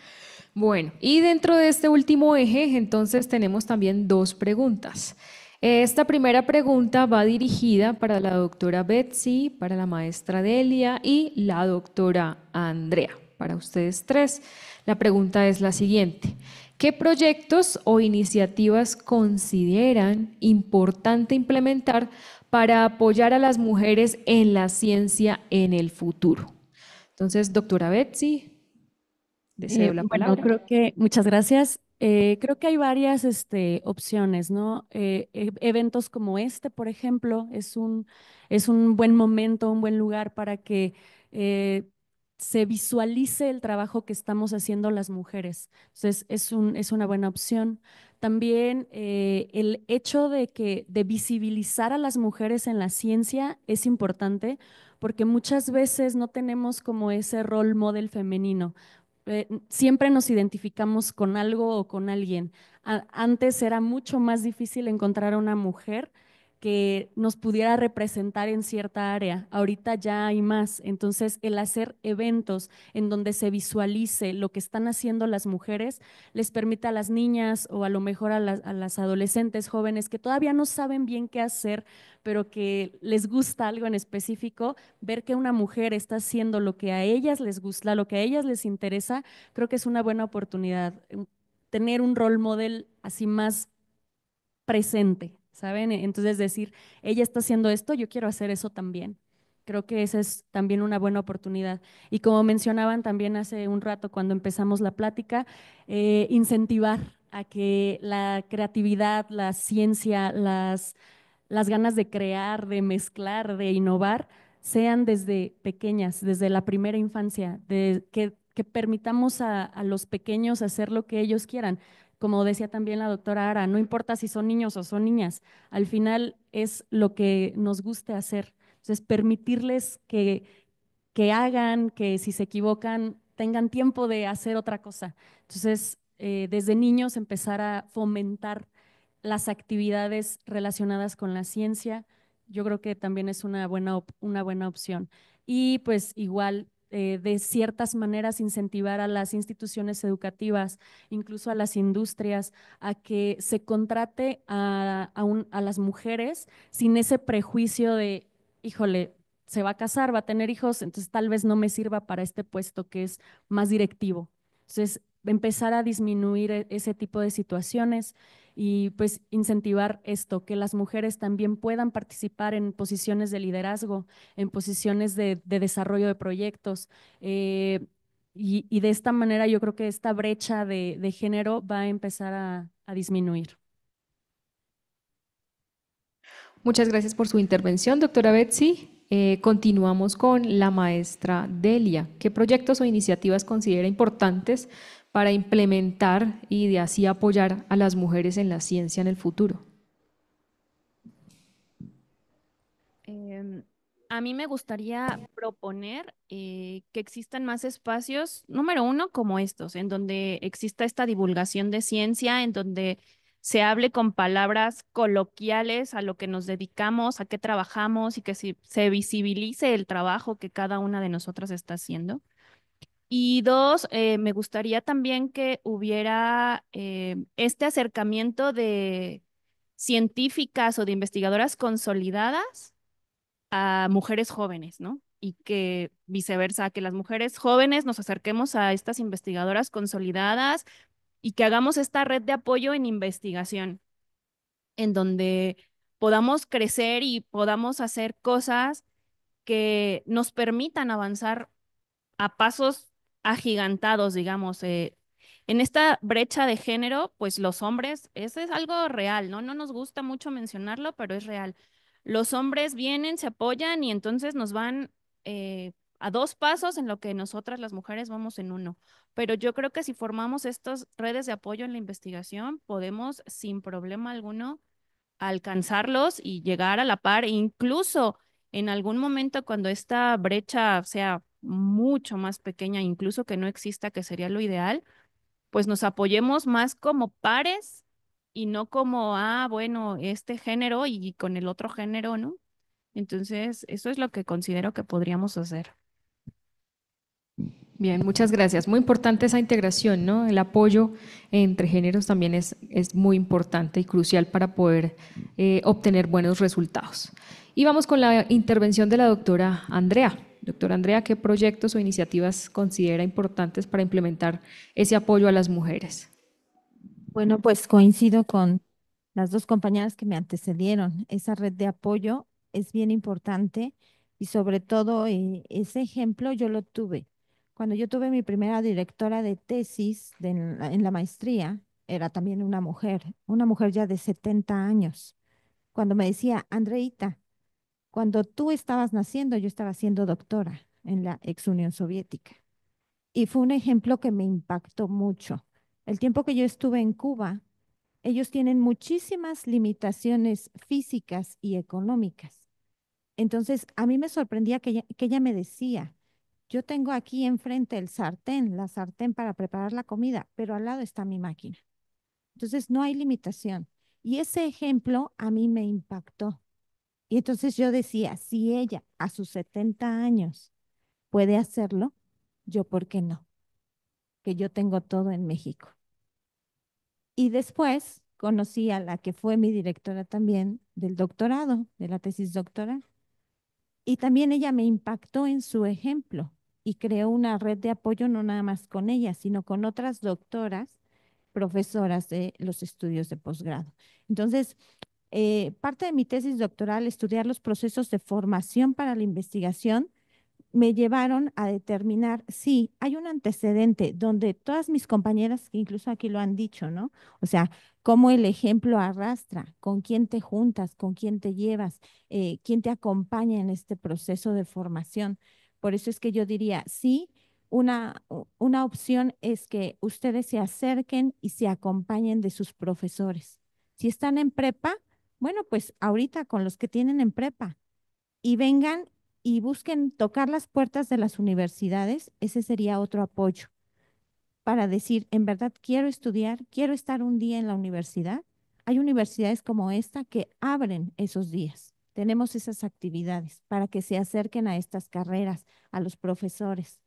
Bueno, y dentro de este último eje, entonces tenemos también dos preguntas. Esta primera pregunta va dirigida para la doctora Betsy, para la maestra Delia y la doctora Andrea, para ustedes tres. La pregunta es la siguiente. ¿Qué proyectos o iniciativas consideran importante implementar para apoyar a las mujeres en la ciencia en el futuro? Entonces, doctora Betsy, deseo la Bueno, palabra. creo que, muchas gracias. Creo que hay varias opciones, ¿no? Eventos como este, por ejemplo, es un buen momento, un buen lugar para que se visualice el trabajo que estamos haciendo las mujeres. Entonces, es una buena opción. También el hecho de visibilizar a las mujeres en la ciencia es importante porque muchas veces no tenemos como ese rol model femenino. Siempre nos identificamos con algo o con alguien. Antes era mucho más difícil encontrar a una mujer que nos pudiera representar en cierta área. Ahorita ya hay más. Entonces, el hacer eventos en donde se visualice lo que están haciendo las mujeres les permite a las niñas o a lo mejor a las adolescentes jóvenes que todavía no saben bien qué hacer, pero que les gusta algo en específico, ver que una mujer está haciendo lo que a ellas les gusta, lo que a ellas les interesa, creo que es una buena oportunidad. Tener un role model así más presente, ¿saben? Entonces decir, ella está haciendo esto, yo quiero hacer eso también. Creo que esa es también una buena oportunidad. Y como mencionaban también hace un rato cuando empezamos la plática, incentivar a que la creatividad, la ciencia, las ganas de crear, de mezclar, de innovar, sean desde pequeñas, desde la primera infancia, que permitamos a los pequeños hacer lo que ellos quieran. Como decía también la doctora Ara, no importa si son niños o son niñas, al final es lo que nos guste hacer. Entonces, permitirles que hagan, que si se equivocan, tengan tiempo de hacer otra cosa. Entonces, desde niños empezar a fomentar las actividades relacionadas con la ciencia, yo creo que también es una buena opción. Y pues igual, de ciertas maneras, incentivar a las instituciones educativas, incluso a las industrias, a que se contrate a las mujeres sin ese prejuicio de, híjole, se va a casar, va a tener hijos, entonces tal vez no me sirva para este puesto que es más directivo. Entonces, empezar a disminuir ese tipo de situaciones y pues incentivar esto, que las mujeres también puedan participar en posiciones de liderazgo, en posiciones de desarrollo de proyectos. Y de esta manera yo creo que esta brecha de género va a empezar a disminuir. Muchas gracias por su intervención, doctora Betsy. Continuamos con la maestra Delia. ¿Qué proyectos o iniciativas considera importantes para implementar y de así apoyar a las mujeres en la ciencia en el futuro? A mí me gustaría proponer que existan más espacios, número uno, como estos, en donde exista esta divulgación de ciencia, en donde se hable con palabras coloquiales a lo que nos dedicamos, a qué trabajamos y que se visibilice el trabajo que cada una de nosotras está haciendo. Y dos, me gustaría también que hubiera este acercamiento de científicas o de investigadoras consolidadas a mujeres jóvenes, ¿no? Y que viceversa, que las mujeres jóvenes nos acerquemos a estas investigadoras consolidadas y que hagamos esta red de apoyo en investigación, en donde podamos crecer y podamos hacer cosas que nos permitan avanzar a pasos agigantados, digamos. En esta brecha de género, pues los hombres, eso es algo real, ¿no? No nos gusta mucho mencionarlo, pero es real. Los hombres vienen, se apoyan y entonces nos van a dos pasos en lo que nosotras las mujeres vamos en uno. Pero yo creo que si formamos estas redes de apoyo en la investigación, podemos sin problema alguno alcanzarlos y llegar a la par, incluso en algún momento cuando esta brecha sea mucho más pequeña, incluso que no exista, que sería lo ideal, pues nos apoyemos más como pares y no como, bueno, este género y con el otro género, ¿no? Entonces, eso es lo que considero que podríamos hacer. Bien, muchas gracias. Muy importante esa integración, ¿no? El apoyo entre géneros también es muy importante y crucial para poder obtener buenos resultados. Y vamos con la intervención de la doctora Andrea. Doctora Andrea, ¿qué proyectos o iniciativas considera importantes para implementar ese apoyo a las mujeres? Bueno, pues coincido con las dos compañeras que me antecedieron. Esa red de apoyo es bien importante y sobre todo ese ejemplo yo lo tuve. Cuando yo tuve mi primera directora de tesis en la maestría, era también una mujer ya de 70 años. Cuando me decía, Andreita, cuando tú estabas naciendo, yo estaba siendo doctora en la ex Unión Soviética. Y fue un ejemplo que me impactó mucho. El tiempo que yo estuve en Cuba, ellos tienen muchísimas limitaciones físicas y económicas. Entonces, a mí me sorprendía que ella me decía, yo tengo aquí enfrente el sartén, la sartén para preparar la comida, pero al lado está mi máquina. Entonces, no hay limitación. Y ese ejemplo a mí me impactó. Y entonces yo decía, si ella a sus 70 años puede hacerlo, yo, ¿por qué no? Que yo tengo todo en México. Y después conocí a la que fue mi directora también del doctorado, de la tesis doctoral. Y también ella me impactó en su ejemplo y creó una red de apoyo no nada más con ella, sino con otras doctoras, profesoras de los estudios de posgrado. Entonces, Parte de mi tesis doctoral, estudiar los procesos de formación para la investigación, me llevaron a determinar si hay un antecedente donde todas mis compañeras, que incluso aquí lo han dicho, ¿no? O sea, cómo el ejemplo arrastra, con quién te juntas, con quién te llevas, quién te acompaña en este proceso de formación. Por eso es que yo diría, sí, una opción es que ustedes se acerquen y se acompañen de sus profesores. Si están en prepa, bueno, pues ahorita con los que tienen en prepa y vengan y busquen tocar las puertas de las universidades, ese sería otro apoyo para decir, en verdad quiero estudiar, quiero estar un día en la universidad. Hay universidades como esta que abren esos días. Tenemos esas actividades para que se acerquen a estas carreras, a los profesores.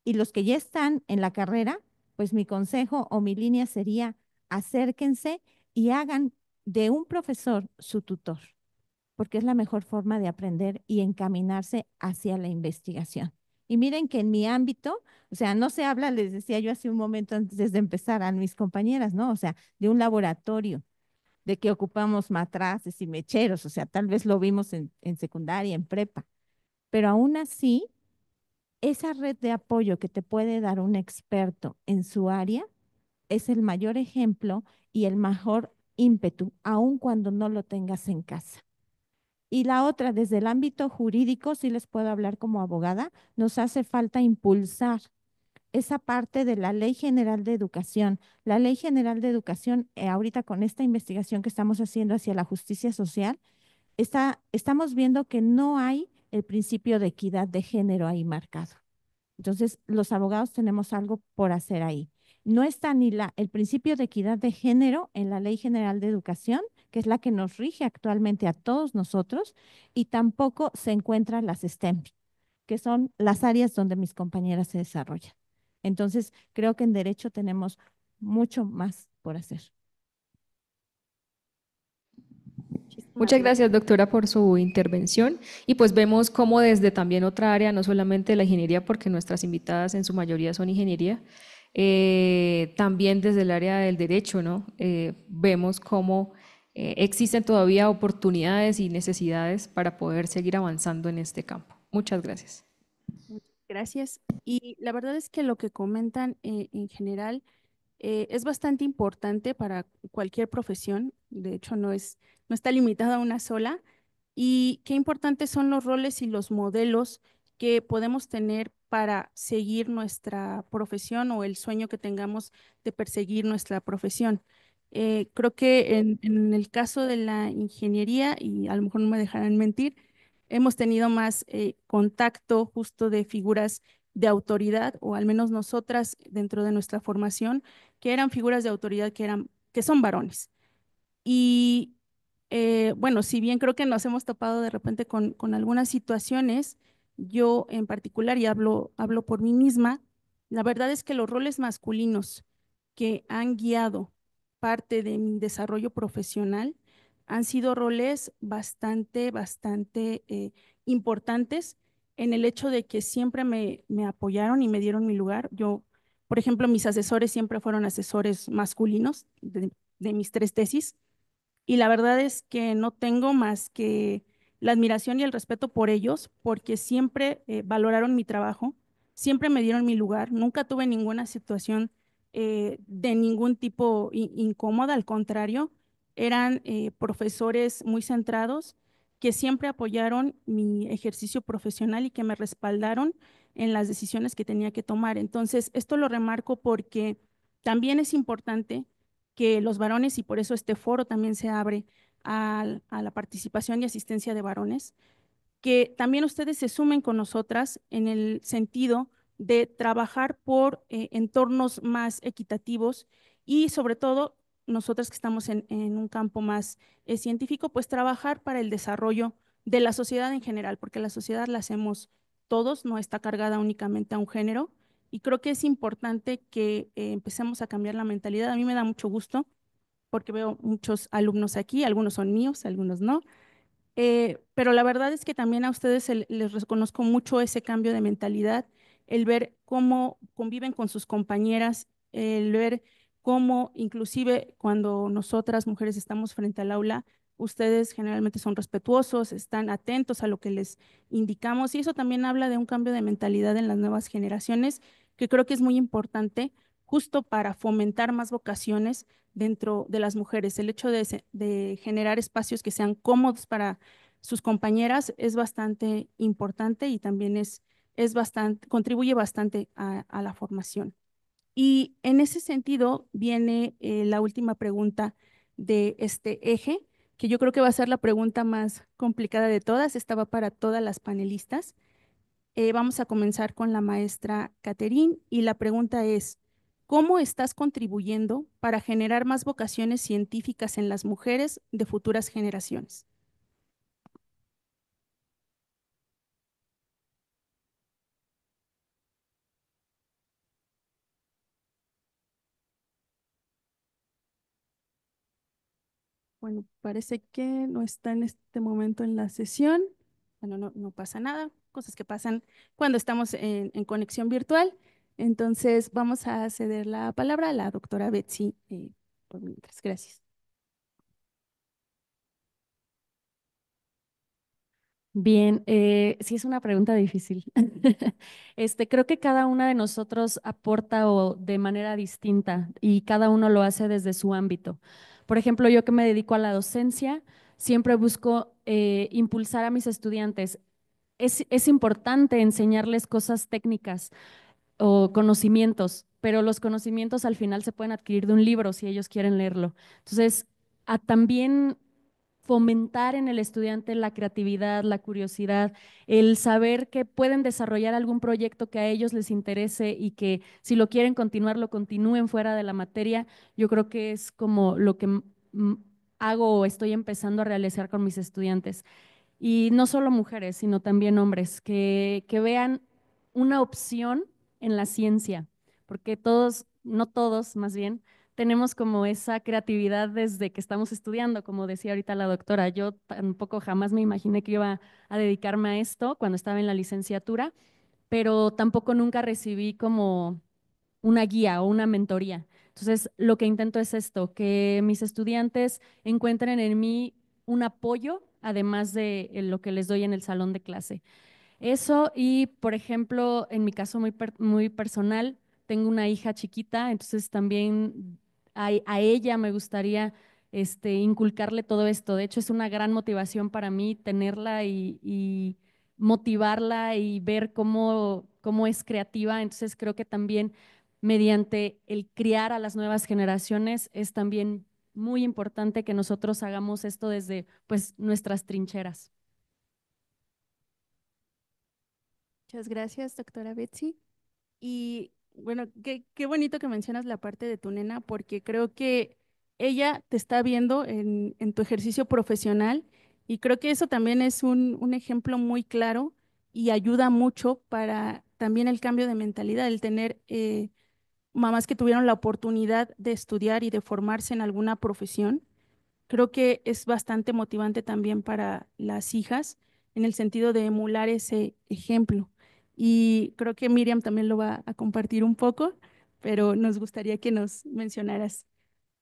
Y los que ya están en la carrera, pues mi consejo o mi línea sería acérquense y hagan de un profesor su tutor, porque es la mejor forma de aprender y encaminarse hacia la investigación. Y miren que en mi ámbito, o sea, no se habla, les decía yo hace un momento antes de empezar a mis compañeras, ¿no? O sea, de un laboratorio, de que ocupamos matraces y mecheros, o sea, tal vez lo vimos en secundaria, en prepa, pero aún así, esa red de apoyo que te puede dar un experto en su área es el mayor ejemplo y el mejor ímpetu, aun cuando no lo tengas en casa. Y la otra, desde el ámbito jurídico, sí les puedo hablar como abogada, nos hace falta impulsar esa parte de la Ley General de Educación. La Ley General de Educación, ahorita con esta investigación que estamos haciendo hacia la justicia social, estamos viendo que no hay el principio de equidad de género ahí marcado. Entonces, los abogados tenemos algo por hacer ahí. No está ni el principio de equidad de género en la Ley General de Educación, que es la que nos rige actualmente a todos nosotros, y tampoco se encuentran las STEM, que son las áreas donde mis compañeras se desarrollan. Entonces, creo que en derecho tenemos mucho más por hacer. Muchas gracias, doctora, por su intervención. Y pues vemos cómo desde también otra área, no solamente la ingeniería, porque nuestras invitadas en su mayoría son ingeniería, también desde el área del derecho, ¿no? Vemos cómo existen todavía oportunidades y necesidades para poder seguir avanzando en este campo. Muchas gracias. Gracias. Y la verdad es que lo que comentan en general es bastante importante para cualquier profesión. De hecho, no está limitada a una sola. Y qué importantes son los roles y los modelos que podemos tener para seguir nuestra profesión o el sueño que tengamos de perseguir nuestra profesión. Creo que en el caso de la ingeniería, y a lo mejor no me dejarán mentir, hemos tenido más contacto justo de figuras de autoridad, o al menos nosotras dentro de nuestra formación, que eran figuras de autoridad que son varones. Y bueno, si bien creo que nos hemos topado de repente con algunas situaciones, yo en particular, y hablo por mí misma, la verdad es que los roles masculinos que han guiado parte de mi desarrollo profesional han sido roles bastante importantes en el hecho de que siempre me apoyaron y me dieron mi lugar. Yo, por ejemplo, mis asesores siempre fueron asesores masculinos de mis tres tesis, y la verdad es que no tengo más que la admiración y el respeto por ellos, porque siempre valoraron mi trabajo, siempre me dieron mi lugar, nunca tuve ninguna situación de ningún tipo incómoda, al contrario, eran profesores muy centrados que siempre apoyaron mi ejercicio profesional y que me respaldaron en las decisiones que tenía que tomar. Entonces, esto lo remarco porque también es importante que los varones, y por eso este foro también se abre a la participación y asistencia de varones, que también ustedes se sumen con nosotras en el sentido de trabajar por entornos más equitativos, y sobre todo nosotras que estamos en un campo más científico, pues trabajar para el desarrollo de la sociedad en general, porque la sociedad la hacemos todos, no está cargada únicamente a un género, y creo que es importante que empecemos a cambiar la mentalidad. A mí me da mucho gusto porque veo muchos alumnos aquí, algunos son míos, algunos no, pero la verdad es que también a ustedes les reconozco mucho ese cambio de mentalidad, el ver cómo conviven con sus compañeras, el ver cómo inclusive cuando nosotras mujeres estamos frente al aula, ustedes generalmente son respetuosos, están atentos a lo que les indicamos y eso también habla de un cambio de mentalidad en las nuevas generaciones que creo que es muy importante justo para fomentar más vocaciones dentro de las mujeres. El hecho de generar espacios que sean cómodos para sus compañeras es bastante importante y también es bastante, contribuye bastante a la formación. Y en ese sentido viene la última pregunta de este eje, que yo creo que va a ser la pregunta más complicada de todas. Esta va para todas las panelistas. Vamos a comenzar con la maestra Catherine y la pregunta es, ¿cómo estás contribuyendo para generar más vocaciones científicas en las mujeres de futuras generaciones? Bueno, parece que no está en este momento en la sesión. Bueno, no pasa nada, cosas que pasan cuando estamos en conexión virtual. Entonces, vamos a ceder la palabra a la doctora Betsy por mientras. Gracias. Bien, sí es una pregunta difícil. Creo que cada una de nosotros aporta o de manera distinta y cada uno lo hace desde su ámbito. Por ejemplo, yo que me dedico a la docencia, siempre busco impulsar a mis estudiantes. Es importante enseñarles cosas técnicas o conocimientos, pero los conocimientos al final se pueden adquirir de un libro si ellos quieren leerlo. Entonces, a también fomentar en el estudiante la creatividad, la curiosidad, el saber que pueden desarrollar algún proyecto que a ellos les interese y que si lo quieren continuar, lo continúen fuera de la materia, yo creo que es como lo que hago o estoy empezando a realizar con mis estudiantes. Y no solo mujeres, sino también hombres, que vean una opción en la ciencia, porque todos, no todos más bien, tenemos como esa creatividad desde que estamos estudiando, como decía ahorita la doctora. Yo tampoco jamás me imaginé que iba a dedicarme a esto cuando estaba en la licenciatura, pero tampoco nunca recibí como una guía o una mentoría. Entonces, lo que intento es esto, que mis estudiantes encuentren en mí un apoyo, además de lo que les doy en el salón de clase. Eso y, por ejemplo, en mi caso muy personal, tengo una hija chiquita, entonces también a ella me gustaría inculcarle todo esto. De hecho, es una gran motivación para mí tenerla y motivarla y ver cómo es creativa. Entonces, creo que también mediante el criar a las nuevas generaciones es también muy importante que nosotros hagamos esto desde pues nuestras trincheras. Muchas gracias, doctora Betsy. Y bueno, qué bonito que mencionas la parte de tu nena, porque creo que ella te está viendo en tu ejercicio profesional y creo que eso también es un ejemplo muy claro y ayuda mucho para también el cambio de mentalidad, el tener mamás que tuvieron la oportunidad de estudiar y de formarse en alguna profesión. Creo que es bastante motivante también para las hijas en el sentido de emular ese ejemplo. Y creo que Miriam también lo va a compartir un poco, pero nos gustaría que nos mencionaras,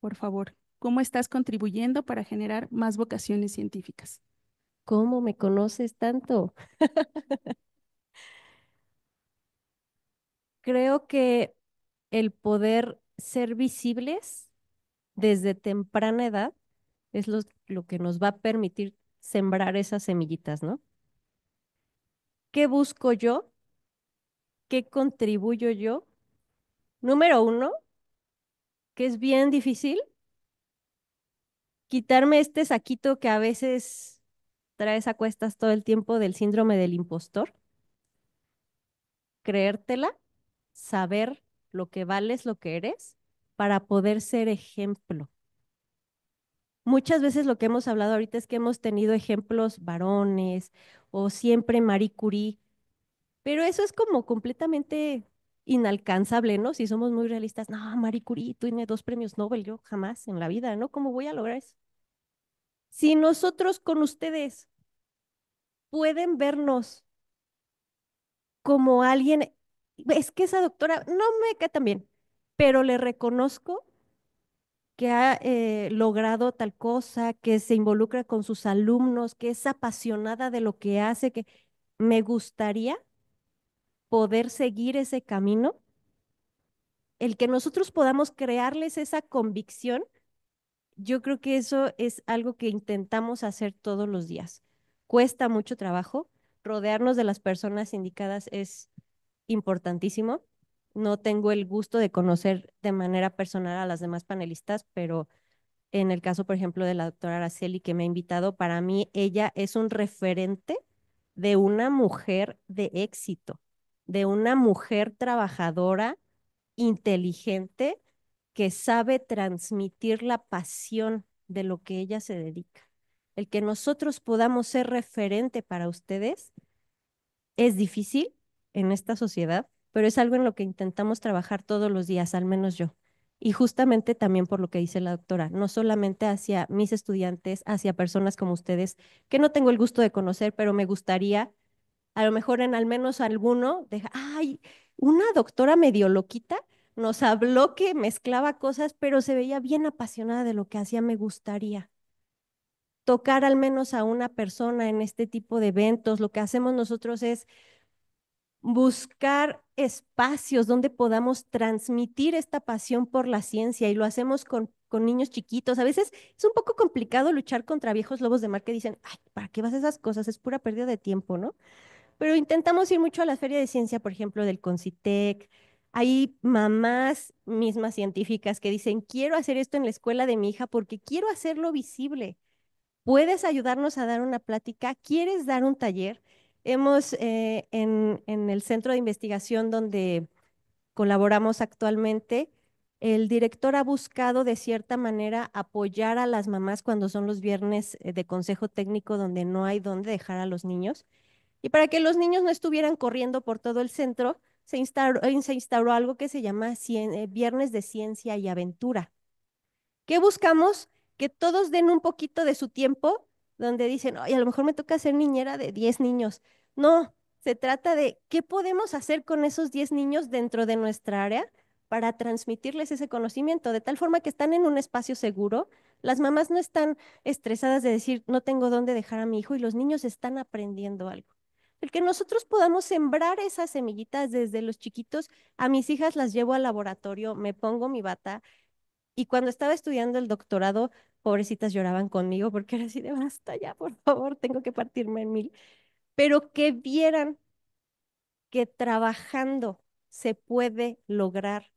por favor, cómo estás contribuyendo para generar más vocaciones científicas. ¿Cómo me conoces tanto? Creo que el poder ser visibles desde temprana edad es lo que nos va a permitir sembrar esas semillitas, ¿no? ¿Qué busco yo? ¿Qué contribuyo yo? Número uno, que es bien difícil, quitarme este saquito que a veces traes a cuestas todo el tiempo del síndrome del impostor, creértela, saber lo que vales, lo que eres, para poder ser ejemplo. Muchas veces lo que hemos hablado ahorita es que hemos tenido ejemplos varones o siempre Marie Curie, pero eso es como completamente inalcanzable, ¿no? Si somos muy realistas, no, Marie Curie tiene 2 premios Nobel, yo jamás en la vida, ¿no? ¿Cómo voy a lograr eso? Si nosotros con ustedes pueden vernos como alguien, es que esa doctora no me cae tan bien, pero le reconozco que ha logrado tal cosa, que se involucra con sus alumnos, que es apasionada de lo que hace, que me gustaría poder seguir ese camino, el que nosotros podamos crearles esa convicción. Yo creo que eso es algo que intentamos hacer todos los días. Cuesta mucho trabajo. Rodearnos de las personas indicadas es importantísimo. No tengo el gusto de conocer de manera personal a las demás panelistas, pero en el caso, por ejemplo, de la doctora Araceli que me ha invitado, para mí ella es un referente de una mujer de éxito, de una mujer trabajadora, inteligente, que sabe transmitir la pasión de lo que ella se dedica. El que nosotros podamos ser referente para ustedes es difícil en esta sociedad, pero es algo en lo que intentamos trabajar todos los días, al menos yo. Y justamente también por lo que dice la doctora, no solamente hacia mis estudiantes, hacia personas como ustedes, que no tengo el gusto de conocer, pero me gustaría, a lo mejor en al menos alguno, ay, una doctora medio loquita nos habló que mezclaba cosas, pero se veía bien apasionada de lo que hacía, me gustaría tocar al menos a una persona en este tipo de eventos. Lo que hacemos nosotros es buscar espacios donde podamos transmitir esta pasión por la ciencia y lo hacemos con niños chiquitos. A veces es un poco complicado luchar contra viejos lobos de mar que dicen, ay, ¿para qué vas a esas cosas? Es pura pérdida de tiempo, ¿no? Pero intentamos ir mucho a la feria de ciencia, por ejemplo, del Concitec. Hay mamás mismas científicas que dicen, quiero hacer esto en la escuela de mi hija porque quiero hacerlo visible. ¿Puedes ayudarnos a dar una plática? ¿Quieres dar un taller? Hemos, en el centro de investigación donde colaboramos actualmente, el director ha buscado de cierta manera apoyar a las mamás cuando son los viernes de consejo técnico donde no hay dónde dejar a los niños. Y para que los niños no estuvieran corriendo por todo el centro, se instauró algo que se llama Viernes de Ciencia y Aventura. ¿Qué buscamos? Que todos den un poquito de su tiempo, donde dicen, ay, a lo mejor me toca ser niñera de 10 niños. No, se trata de qué podemos hacer con esos 10 niños dentro de nuestra área para transmitirles ese conocimiento, de tal forma que están en un espacio seguro. Las mamás no están estresadas de decir, no tengo dónde dejar a mi hijo y los niños están aprendiendo algo. El que nosotros podamos sembrar esas semillitas desde los chiquitos, a mis hijas las llevo al laboratorio, me pongo mi bata, y cuando estaba estudiando el doctorado, pobrecitas lloraban conmigo porque era así de basta ya, por favor, tengo que partirme en mil. Pero que vieran que trabajando se puede lograr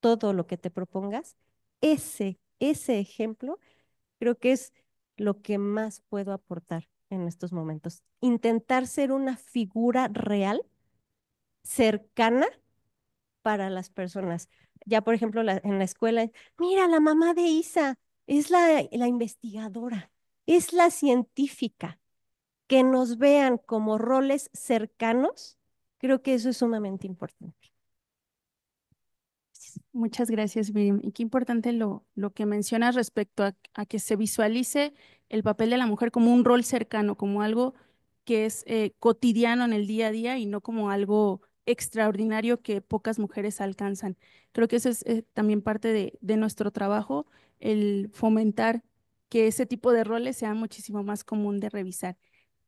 todo lo que te propongas, ese ejemplo creo que es lo que más puedo aportar en estos momentos. Intentar ser una figura real, cercana para las personas. Ya, por ejemplo, en la escuela, mira, la mamá de Isa es la investigadora, es la científica. Que nos vean como roles cercanos, creo que eso es sumamente importante. Muchas gracias, Miriam. Y qué importante lo que mencionas respecto a que se visualice el papel de la mujer como un rol cercano, como algo que es cotidiano en el día a día y no como algo extraordinario que pocas mujeres alcanzan. Creo que eso es también parte de nuestro trabajo, el fomentar que ese tipo de roles sea muchísimo más común de revisar.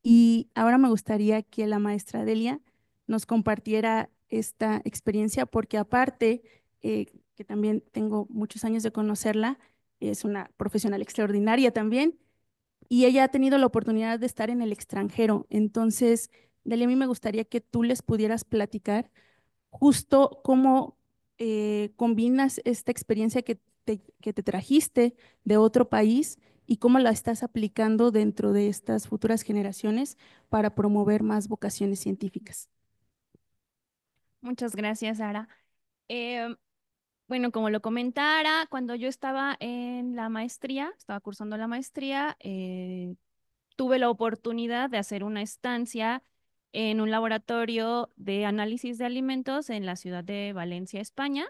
Y ahora me gustaría que la maestra Delia nos compartiera esta experiencia, porque aparte que también tengo muchos años de conocerla, es una profesional extraordinaria también, y ella ha tenido la oportunidad de estar en el extranjero. Entonces, Delia, a mí me gustaría que tú les pudieras platicar justo cómo combinas esta experiencia que te trajiste de otro país y cómo la estás aplicando dentro de estas futuras generaciones para promover más vocaciones científicas. Muchas gracias, Sara. Em, Bueno, como lo comentara, cuando yo estaba en la maestría, estaba cursando la maestría, tuve la oportunidad de hacer una estancia en un laboratorio de análisis de alimentos en la ciudad de Valencia, España.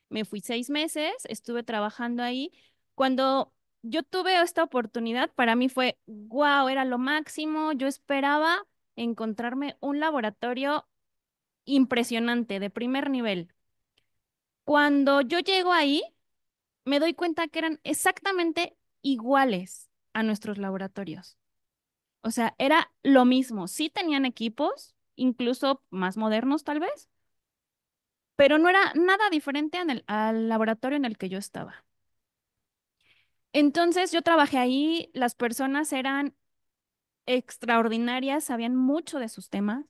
Me fui 6 meses, estuve trabajando ahí. Cuando yo tuve esta oportunidad, para mí fue, wow, era lo máximo. Yo esperaba encontrarme un laboratorio impresionante, de primer nivel. Cuando yo llego ahí, me doy cuenta que eran exactamente iguales a nuestros laboratorios. O sea, era lo mismo. Sí tenían equipos, incluso más modernos tal vez, pero no era nada diferente al laboratorio en el que yo estaba. Entonces yo trabajé ahí, las personas eran extraordinarias, sabían mucho de sus temas,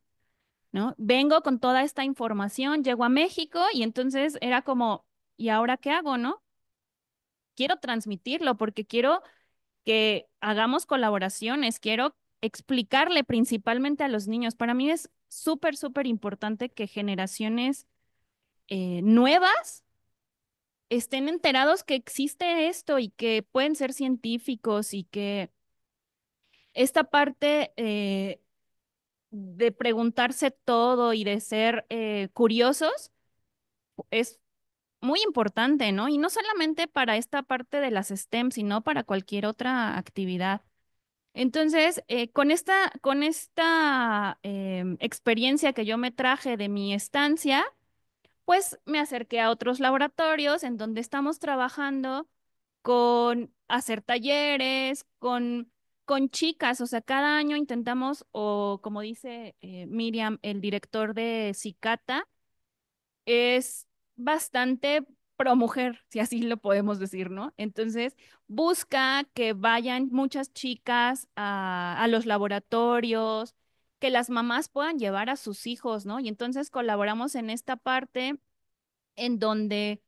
¿no? Vengo con toda esta información, llego a México y entonces era como, ¿y ahora qué hago, no? Quiero transmitirlo porque quiero que hagamos colaboraciones, quiero explicarle principalmente a los niños. Para mí es súper, súper importante que generaciones nuevas estén enterados que existe esto y que pueden ser científicos y que esta parte de preguntarse todo y de ser curiosos es muy importante, ¿no? Y no solamente para esta parte de las STEM, sino para cualquier otra actividad. Entonces, con esta experiencia que yo me traje de mi estancia, pues me acerqué a otros laboratorios en donde estamos trabajando con hacer talleres, con chicas, o sea, cada año intentamos, o como dice Miriam, el director de Cicata, es bastante pro mujer, si así lo podemos decir, ¿no? Entonces, busca que vayan muchas chicas a los laboratorios, que las mamás puedan llevar a sus hijos, ¿no? Y entonces colaboramos en esta parte en donde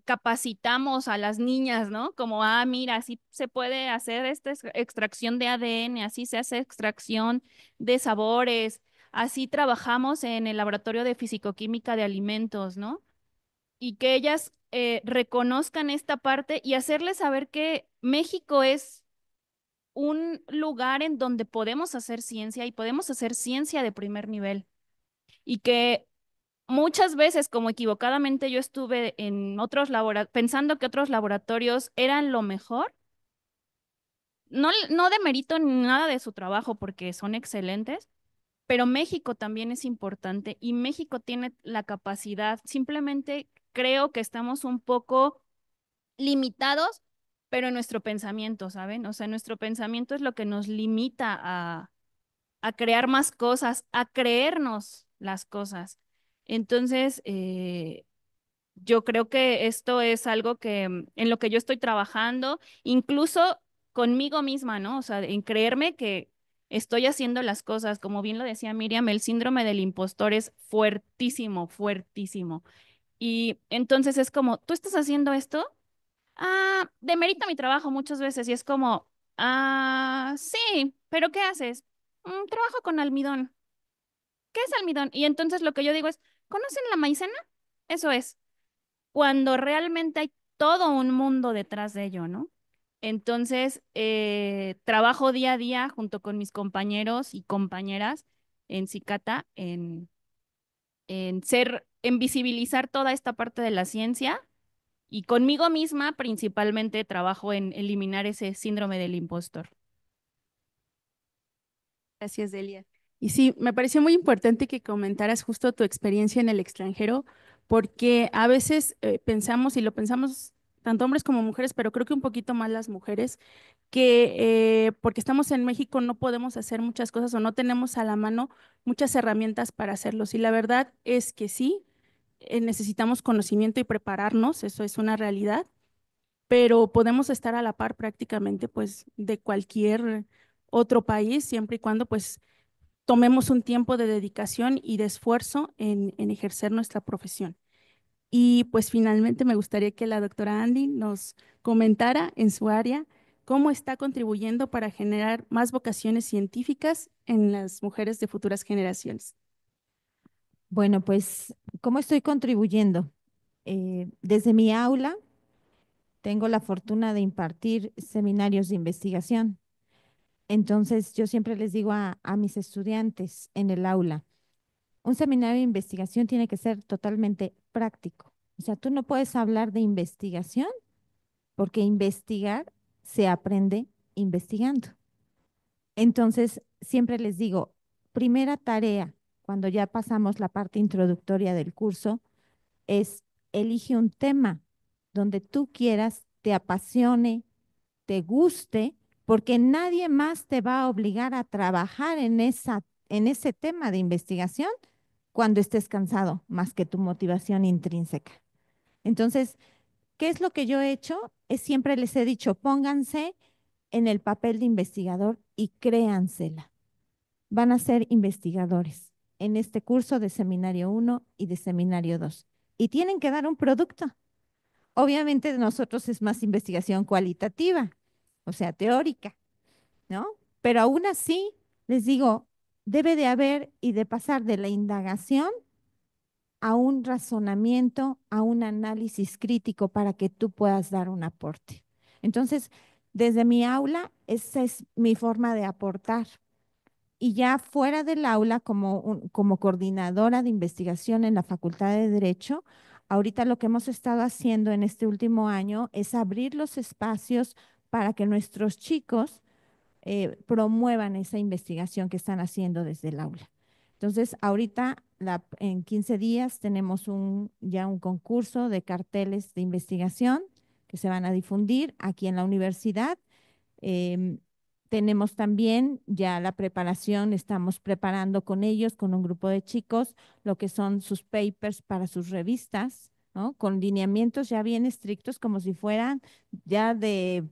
capacitamos a las niñas, ¿no? Como, mira, así se puede hacer esta extracción de ADN, así se hace extracción de sabores, así trabajamos en el laboratorio de fisicoquímica de alimentos, ¿no? Y que ellas reconozcan esta parte y hacerles saber que México es un lugar en donde podemos hacer ciencia y podemos hacer ciencia de primer nivel y que muchas veces, como equivocadamente, yo estuve en otros laboratorios, pensando que otros laboratorios eran lo mejor. No, no demerito nada de su trabajo porque son excelentes, pero México también es importante y México tiene la capacidad. Simplemente creo que estamos un poco limitados, pero en nuestro pensamiento, ¿saben? O sea, nuestro pensamiento es lo que nos limita a crear más cosas, a creernos las cosas. Entonces, yo creo que esto es algo que en lo que yo estoy trabajando, incluso conmigo misma, ¿no? O sea, en creerme que estoy haciendo las cosas, como bien lo decía Miriam, el síndrome del impostor es fuertísimo, fuertísimo. Y entonces es como, ¿tú estás haciendo esto? Demerita mi trabajo muchas veces y es como, sí, pero ¿qué haces? Trabajo con almidón. ¿Qué es almidón? Y entonces lo que yo digo es, ¿conocen la maicena? Eso es cuando realmente hay todo un mundo detrás de ello, ¿no? Entonces, trabajo día a día junto con mis compañeros y compañeras en Cicata en visibilizar toda esta parte de la ciencia y conmigo misma principalmente trabajo en eliminar ese síndrome del impostor. Gracias, Delia. Y sí, me pareció muy importante que comentaras justo tu experiencia en el extranjero, porque a veces pensamos, y lo pensamos tanto hombres como mujeres, pero creo que un poquito más las mujeres, que porque estamos en México no podemos hacer muchas cosas o no tenemos a la mano muchas herramientas para hacerlos. Y la verdad es que sí, necesitamos conocimiento y prepararnos, eso es una realidad, pero podemos estar a la par prácticamente pues de cualquier otro país, siempre y cuando pues tomemos un tiempo de dedicación y de esfuerzo en ejercer nuestra profesión. Y pues finalmente me gustaría que la doctora Andy nos comentara en su área cómo está contribuyendo para generar más vocaciones científicas en las mujeres de futuras generaciones. Bueno, pues, ¿cómo estoy contribuyendo? Desde mi aula tengo la fortuna de impartir seminarios de investigación. Entonces, yo siempre les digo a mis estudiantes en el aula, un seminario de investigación tiene que ser totalmente práctico. O sea, tú no puedes hablar de investigación porque investigar se aprende investigando. Entonces, siempre les digo, primera tarea, cuando ya pasamos la parte introductoria del curso, es elige un tema donde tú quieras, te apasione, te guste, porque nadie más te va a obligar a trabajar en ese tema de investigación cuando estés cansado, más que tu motivación intrínseca. Entonces, ¿qué es lo que yo he hecho? Siempre les he dicho, pónganse en el papel de investigador y créansela. Van a ser investigadores en este curso de seminario 1 y de seminario 2. Y tienen que dar un producto. Obviamente de nosotros es más investigación cualitativa, o sea, teórica, ¿no? Pero aún así, les digo, debe de haber y de pasar de la indagación a un razonamiento, a un análisis crítico para que tú puedas dar un aporte. Entonces, desde mi aula, esa es mi forma de aportar. Y ya fuera del aula, como coordinadora de investigación en la Facultad de Derecho, ahorita lo que hemos estado haciendo en este último año es abrir los espacios para que nuestros chicos promuevan esa investigación que están haciendo desde el aula. Entonces, ahorita en 15 días tenemos ya un concurso de carteles de investigación que se van a difundir aquí en la universidad. Em, Tenemos también ya la preparación, estamos preparando con ellos, con un grupo de chicos, lo que son sus papers para sus revistas, ¿no? Con lineamientos ya bien estrictos, como si fueran ya de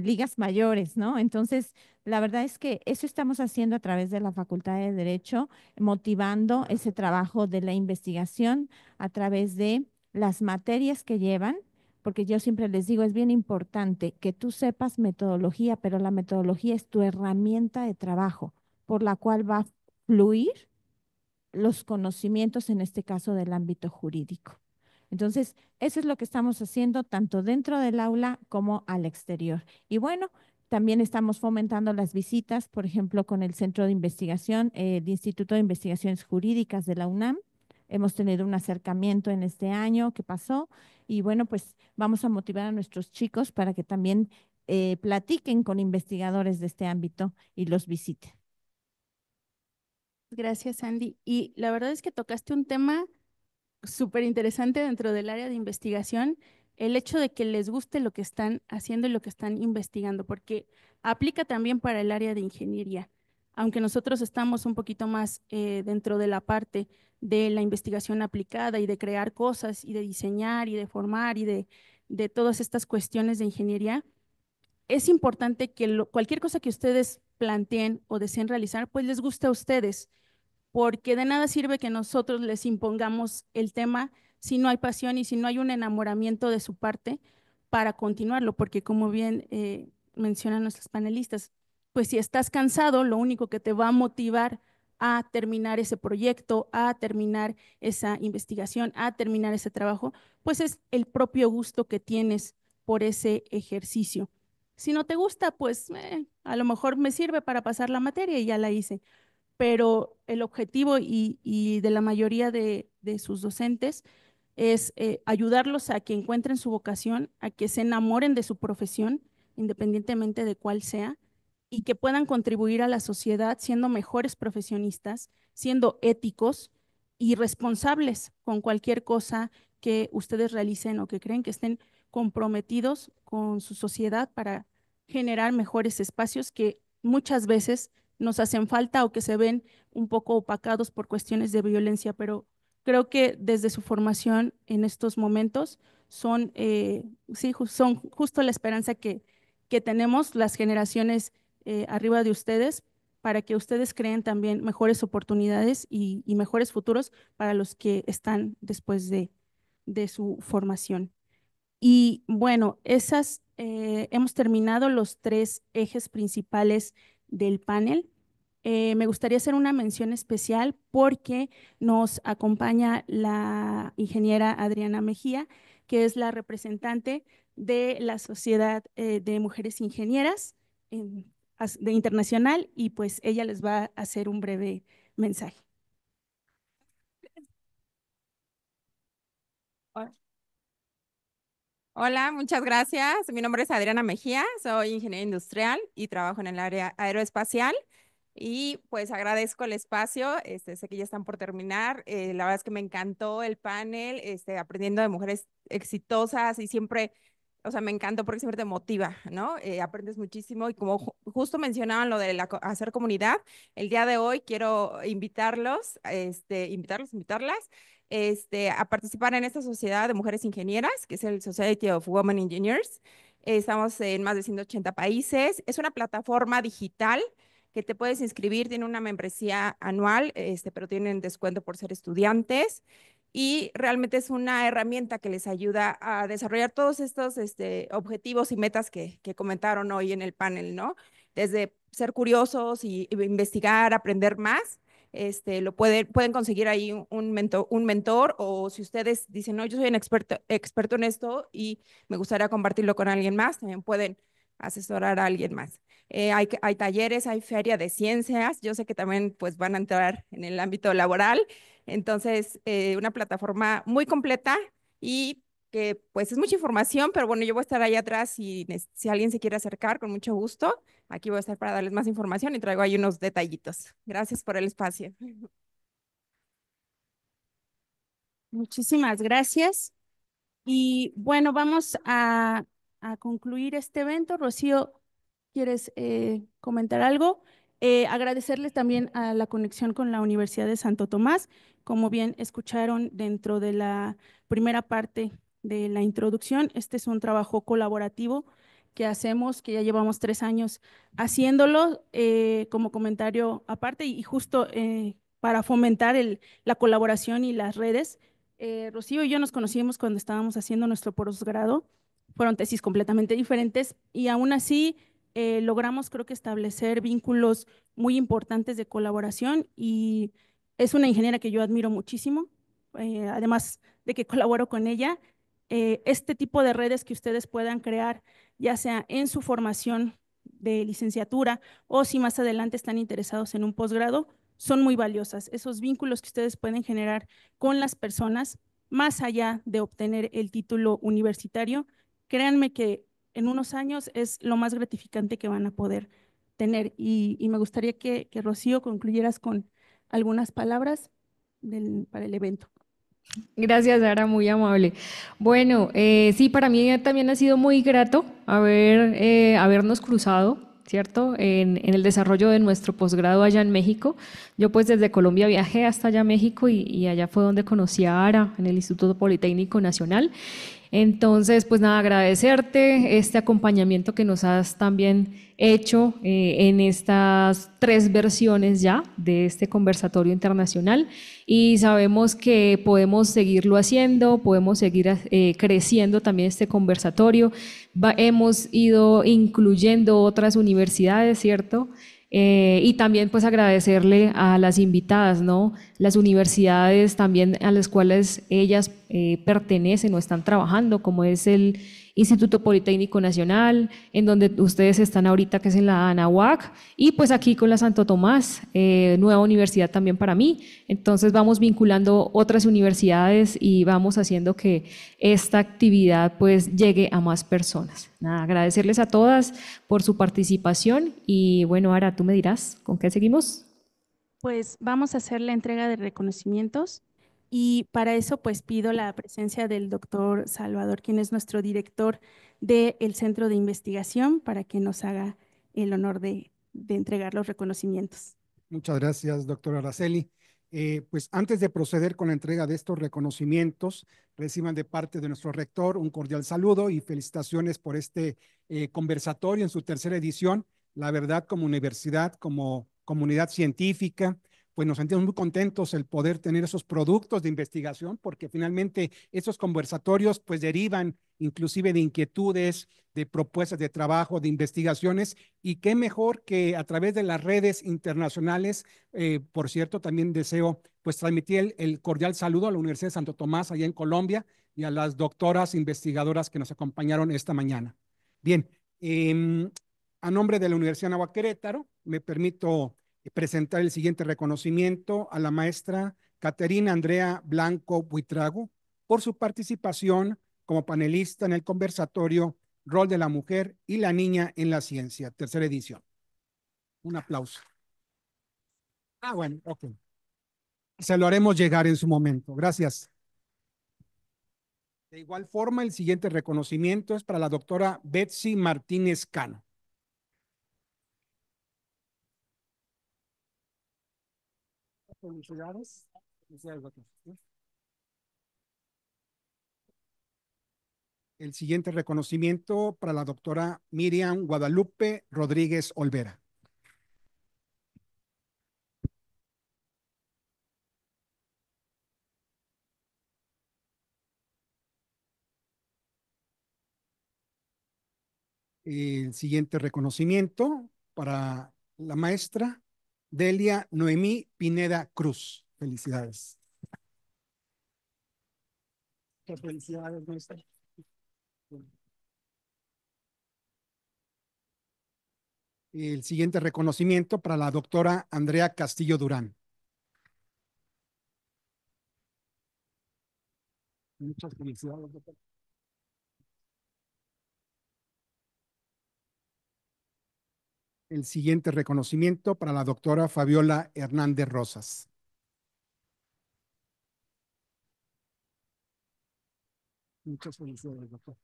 ligas mayores, ¿no? Entonces, la verdad es que eso estamos haciendo a través de la Facultad de Derecho, motivando ese trabajo de la investigación a través de las materias que llevan, porque yo siempre les digo, es bien importante que tú sepas metodología, pero la metodología es tu herramienta de trabajo por la cual va a fluir los conocimientos, en este caso del ámbito jurídico. Entonces, eso es lo que estamos haciendo tanto dentro del aula como al exterior. Y bueno, también estamos fomentando las visitas, por ejemplo, con el Centro de Investigación, el Instituto de Investigaciones Jurídicas de la UNAM. Hemos tenido un acercamiento en este año que pasó y bueno, pues vamos a motivar a nuestros chicos para que también platiquen con investigadores de este ámbito y los visiten. Gracias, Andy. Y la verdad es que tocaste un tema súper interesante dentro del área de investigación, el hecho de que les guste lo que están haciendo y lo que están investigando, porque aplica también para el área de ingeniería. Aunque nosotros estamos un poquito más dentro de la parte de la investigación aplicada y de crear cosas y de diseñar y de formar y de todas estas cuestiones de ingeniería, es importante que cualquier cosa que ustedes planteen o deseen realizar, pues les guste a ustedes, porque de nada sirve que nosotros les impongamos el tema si no hay pasión y si no hay un enamoramiento de su parte para continuarlo, porque como bien mencionan nuestros panelistas, pues si estás cansado, lo único que te va a motivar a terminar ese proyecto, a terminar esa investigación, a terminar ese trabajo, pues es el propio gusto que tienes por ese ejercicio. Si no te gusta, pues a lo mejor me sirve para pasar la materia y ya la hice, pero el objetivo y de la mayoría de sus docentes es ayudarlos a que encuentren su vocación, a que se enamoren de su profesión, independientemente de cuál sea, y que puedan contribuir a la sociedad siendo mejores profesionistas, siendo éticos y responsables con cualquier cosa que ustedes realicen o que creen, que estén comprometidos con su sociedad para generar mejores espacios que muchas veces nos hacen falta o que se ven un poco opacados por cuestiones de violencia, pero creo que desde su formación en estos momentos son, sí, son justo la esperanza que tenemos las generaciones arriba de ustedes para que ustedes creen también mejores oportunidades y mejores futuros para los que están después de su formación. Y bueno, hemos terminado los tres ejes principales del panel. Me gustaría hacer una mención especial porque nos acompaña la ingeniera Adriana Mejía, que es la representante de la Sociedad de Mujeres Ingenieras de Internacional, y pues ella les va a hacer un breve mensaje. Hola, muchas gracias. Mi nombre es Adriana Mejía, soy ingeniera industrial y trabajo en el área aeroespacial. y pues agradezco el espacio. Sé que ya están por terminar. La verdad es que me encantó el panel, aprendiendo de mujeres exitosas y siempre, o sea, me encantó porque siempre te motiva, ¿no? Aprendes muchísimo y como justo mencionaban lo de hacer comunidad, el día de hoy quiero invitarlos, invitarlas, a participar en esta sociedad de mujeres ingenieras, que es el Society of Women Engineers. Estamos en más de 180 países. Es una plataforma digital que te puedes inscribir, tiene una membresía anual, pero tienen descuento por ser estudiantes y realmente es una herramienta que les ayuda a desarrollar todos estos objetivos y metas que comentaron hoy en el panel, ¿no? Desde ser curiosos y investigar, aprender más. Pueden conseguir ahí un mentor, o si ustedes dicen, no, yo soy un experto en esto y me gustaría compartirlo con alguien más, también pueden asesorar a alguien más. Hay talleres, hay feria de ciencias, yo sé que también pues van a entrar en el ámbito laboral, entonces una plataforma muy completa y que pues es mucha información, pero bueno, yo voy a estar ahí atrás si alguien se quiere acercar, con mucho gusto. Aquí voy a estar para darles más información y traigo ahí unos detallitos. Gracias por el espacio. Muchísimas gracias. Y bueno, vamos a concluir este evento. Rocío, ¿quieres comentar algo? Agradecerles también a la conexión con la Universidad de Santo Tomás. Como bien escucharon dentro de la primera parte de la introducción, este es un trabajo colaborativo que hacemos, que ya llevamos 3 años haciéndolo, como comentario aparte y justo para fomentar la colaboración y las redes. Rocío y yo nos conocimos cuando estábamos haciendo nuestro posgrado. Fueron tesis completamente diferentes y aún así logramos, creo que, establecer vínculos muy importantes de colaboración y es una ingeniera que yo admiro muchísimo, además de que colaboro con ella. Este tipo de redes que ustedes puedan crear, ya sea en su formación de licenciatura o si más adelante están interesados en un posgrado, son muy valiosas. Esos vínculos que ustedes pueden generar con las personas, más allá de obtener el título universitario, créanme que en unos años es lo más gratificante que van a poder tener. Y me gustaría que Rocío concluyeras con algunas palabras para el evento. Gracias, Sara, muy amable. Bueno, sí, para mí también ha sido muy grato habernos cruzado, ¿cierto? En el desarrollo de nuestro posgrado allá en México. Yo pues desde Colombia viajé hasta allá a México y allá fue donde conocí a Ara en el Instituto Politécnico Nacional. Entonces, pues nada, agradecerte este acompañamiento que nos has también hecho en estas 3 versiones ya de este conversatorio internacional y sabemos que podemos seguirlo haciendo, podemos seguir creciendo también este conversatorio. Hemos ido incluyendo otras universidades, ¿cierto? Y también pues agradecerle a las invitadas, ¿no? Las universidades también a las cuales ellas pertenecen o están trabajando, como es el Instituto Politécnico Nacional, en donde ustedes están ahorita, que es en la Anahuac, y pues aquí con la Santo Tomás, nueva universidad también para mí. Entonces vamos vinculando otras universidades y vamos haciendo que esta actividad pues llegue a más personas. Nada, agradecerles a todas por su participación y bueno, Ara, tú me dirás, ¿con qué seguimos? Pues vamos a hacer la entrega de reconocimientos y para eso pues pido la presencia del doctor Salvador, quien es nuestro director del Centro de Investigación, para que nos haga el honor de entregar los reconocimientos. Muchas gracias, doctora Araceli. Pues antes de proceder con la entrega de estos reconocimientos, reciban de parte de nuestro rector un cordial saludo y felicitaciones por este conversatorio en su 3ª edición. La verdad, como universidad, como comunidad científica, pues nos sentimos muy contentos el poder tener esos productos de investigación, porque finalmente esos conversatorios pues derivan inclusive de inquietudes, de propuestas de trabajo, de investigaciones, y qué mejor que a través de las redes internacionales. Por cierto, también deseo pues transmitir el cordial saludo a la Universidad de Santo Tomás allá en Colombia y a las doctoras investigadoras que nos acompañaron esta mañana. Bien, a nombre de la Universidad de Anáhuac Querétaro, me permito presentar el siguiente reconocimiento a la maestra Caterina Andrea Blanco Buitrago por su participación como panelista en el conversatorio Rol de la Mujer y la Niña en la Ciencia, 3ª edición. Un aplauso. Ah, bueno, ok. Se lo haremos llegar en su momento. Gracias. De igual forma, el siguiente reconocimiento es para la doctora Betsy Martínez Cano. Felicidades. Felicidades, doctor. El siguiente reconocimiento para la doctora Miriam Guadalupe Rodríguez Olvera. El siguiente reconocimiento para la maestra Delia Noemí Pineda Cruz. Felicidades. Muchas felicidades, maestra. El siguiente reconocimiento para la doctora Andrea Castillo Durán. Muchas felicidades, doctor. El siguiente reconocimiento para la doctora Fabiola Hernández Rosas. Muchas felicidades, doctor.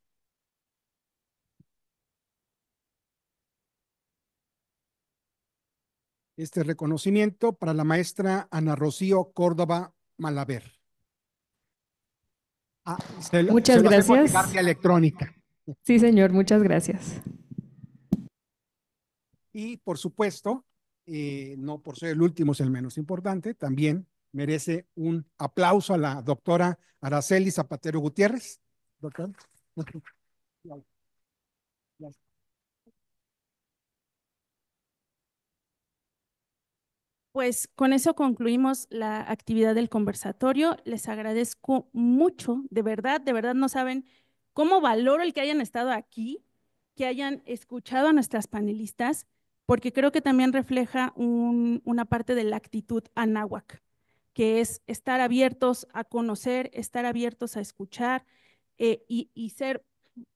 Este reconocimiento para la maestra Ana Rocío Córdoba Malaver. Muchas se lo hacemos llegar gracias. vía electrónica. Sí, señor, muchas gracias. Y por supuesto, no por ser el último es el menos importante, también merece un aplauso a la doctora Araceli Zapatero Gutiérrez. Doctor. Pues con eso concluimos la actividad del conversatorio. Les agradezco mucho, de verdad no saben cómo valoro el que hayan estado aquí, que hayan escuchado a nuestras panelistas, porque creo que también refleja una parte de la actitud anáhuac, que es estar abiertos a conocer, estar abiertos a escuchar y ser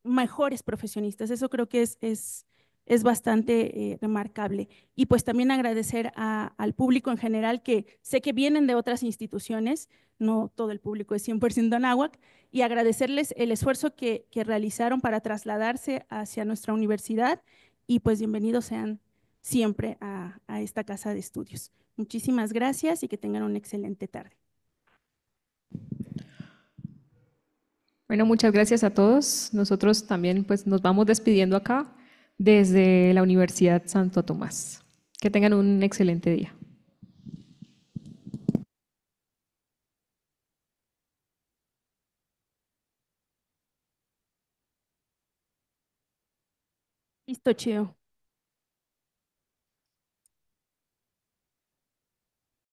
mejores profesionistas. Eso creo que es bastante remarcable. Y pues también agradecer al público en general, que sé que vienen de otras instituciones, no todo el público es 100% anáhuac, y agradecerles el esfuerzo que realizaron para trasladarse hacia nuestra universidad, y pues bienvenidos sean siempre a esta casa de estudios. Muchísimas gracias y que tengan una excelente tarde. Bueno, muchas gracias a todos. Nosotros también pues nos vamos despidiendo acá desde la Universidad Santo Tomás. Que tengan un excelente día. Listo, Cheo.